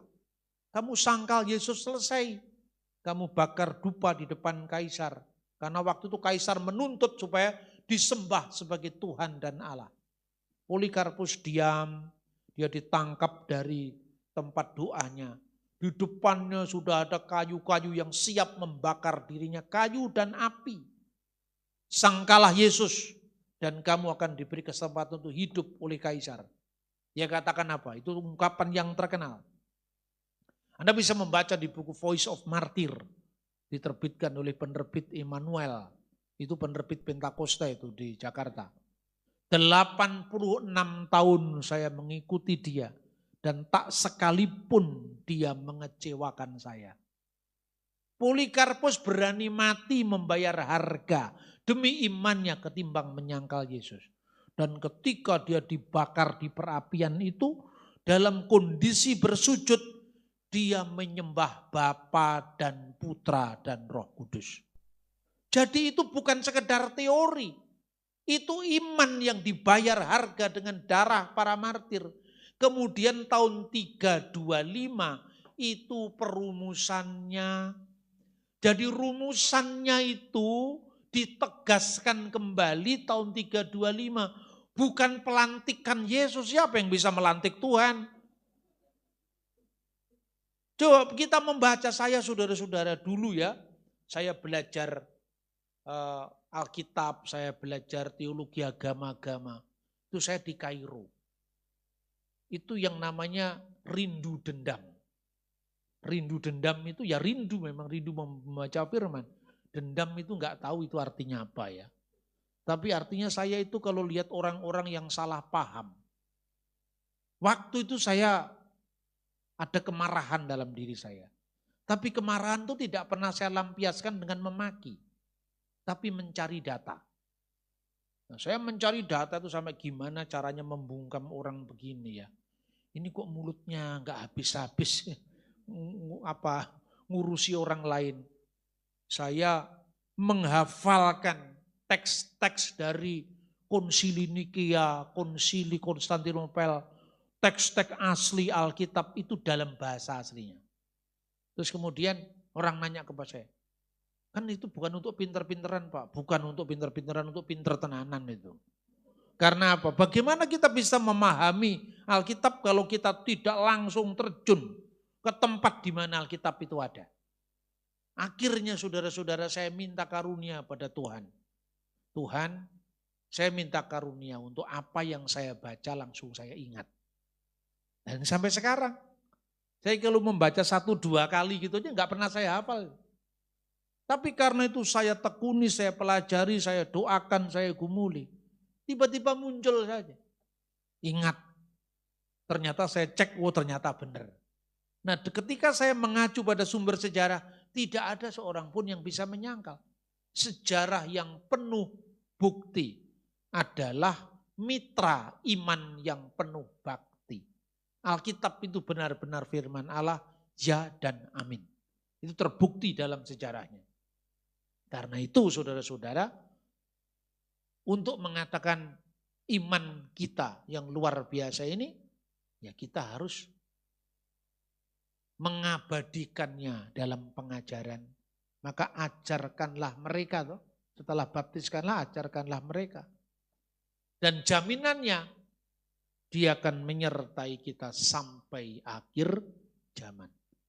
Kamu sangkal Yesus selesai. Kamu bakar dupa di depan kaisar. Karena waktu itu kaisar menuntut supaya disembah sebagai Tuhan dan Allah. Polikarpus diam, dia ditangkap dari tempat doanya. Di depannya sudah ada kayu-kayu yang siap membakar dirinya, kayu dan api. Sangkalah Yesus dan kamu akan diberi kesempatan untuk hidup oleh kaisar. Dia katakan apa? Itu ungkapan yang terkenal. Anda bisa membaca di buku Voice of Martyr, diterbitkan oleh penerbit Immanuel. Itu penerbit Pentakosta itu di Jakarta. 86 tahun saya mengikuti dia. Dan tak sekalipun dia mengecewakan saya. Polikarpus berani mati membayar harga demi imannya ketimbang menyangkal Yesus. Dan ketika dia dibakar di perapian itu, dalam kondisi bersujud, dia menyembah Bapa dan Putra dan Roh Kudus. Jadi itu bukan sekedar teori. Itu iman yang dibayar harga dengan darah para martir. Kemudian tahun 325 itu perumusannya. Jadi rumusannya itu ditegaskan kembali tahun 325. Bukan pelantikan Yesus, siapa yang bisa melantik Tuhan? Coba kita membaca, saya saudara-saudara dulu ya. Saya belajar Alkitab, saya belajar teologi agama-agama. Itu saya di Kairo. Itu yang namanya rindu dendam. Rindu dendam itu ya rindu, memang rindu membaca firman. Dendam itu enggak tahu itu artinya apa ya. Tapi artinya saya itu kalau lihat orang-orang yang salah paham. Waktu itu saya ada kemarahan dalam diri saya. Tapi kemarahan itu tidak pernah saya lampiaskan dengan memaki. Tapi mencari data. Nah, saya mencari data itu sampai gimana caranya membungkam orang begini ya. Ini kok mulutnya enggak habis-habis ngurusi orang lain. Saya menghafalkan teks-teks dari Konsili Nikea, Konsili Konstantinopel, teks-teks asli Alkitab itu dalam bahasa aslinya. Terus kemudian orang nanya kepada saya, kan itu bukan untuk pinter-pinteran Pak, bukan untuk pinter-pinteran, untuk pinter tenanan itu. Karena apa? Bagaimana kita bisa memahami Alkitab kalau kita tidak langsung terjun ke tempat di mana Alkitab itu ada. Akhirnya saudara-saudara saya minta karunia pada Tuhan. Tuhan, saya minta karunia untuk apa yang saya baca langsung saya ingat. Dan sampai sekarang, saya kalau membaca 1-2 kali gitu aja nggak pernah saya hafal. Tapi karena itu saya tekuni, saya pelajari, saya doakan, saya gumuli. Tiba-tiba muncul saja. Ingat, ternyata saya cek, ternyata benar. Nah ketika saya mengacu pada sumber sejarah, tidak ada seorang pun yang bisa menyangkal. Sejarah yang penuh bukti adalah mitra iman yang penuh bakti. Alkitab itu benar-benar firman Allah, ya dan amin. Itu terbukti dalam sejarahnya. Karena itu saudara-saudara, untuk mengatakan iman kita yang luar biasa ini, ya kita harus mengabadikannya dalam pengajaran. Maka ajarkanlah mereka, toh. Setelah baptiskanlah, ajarkanlah mereka. Dan jaminannya, dia akan menyertai kita sampai akhir zaman.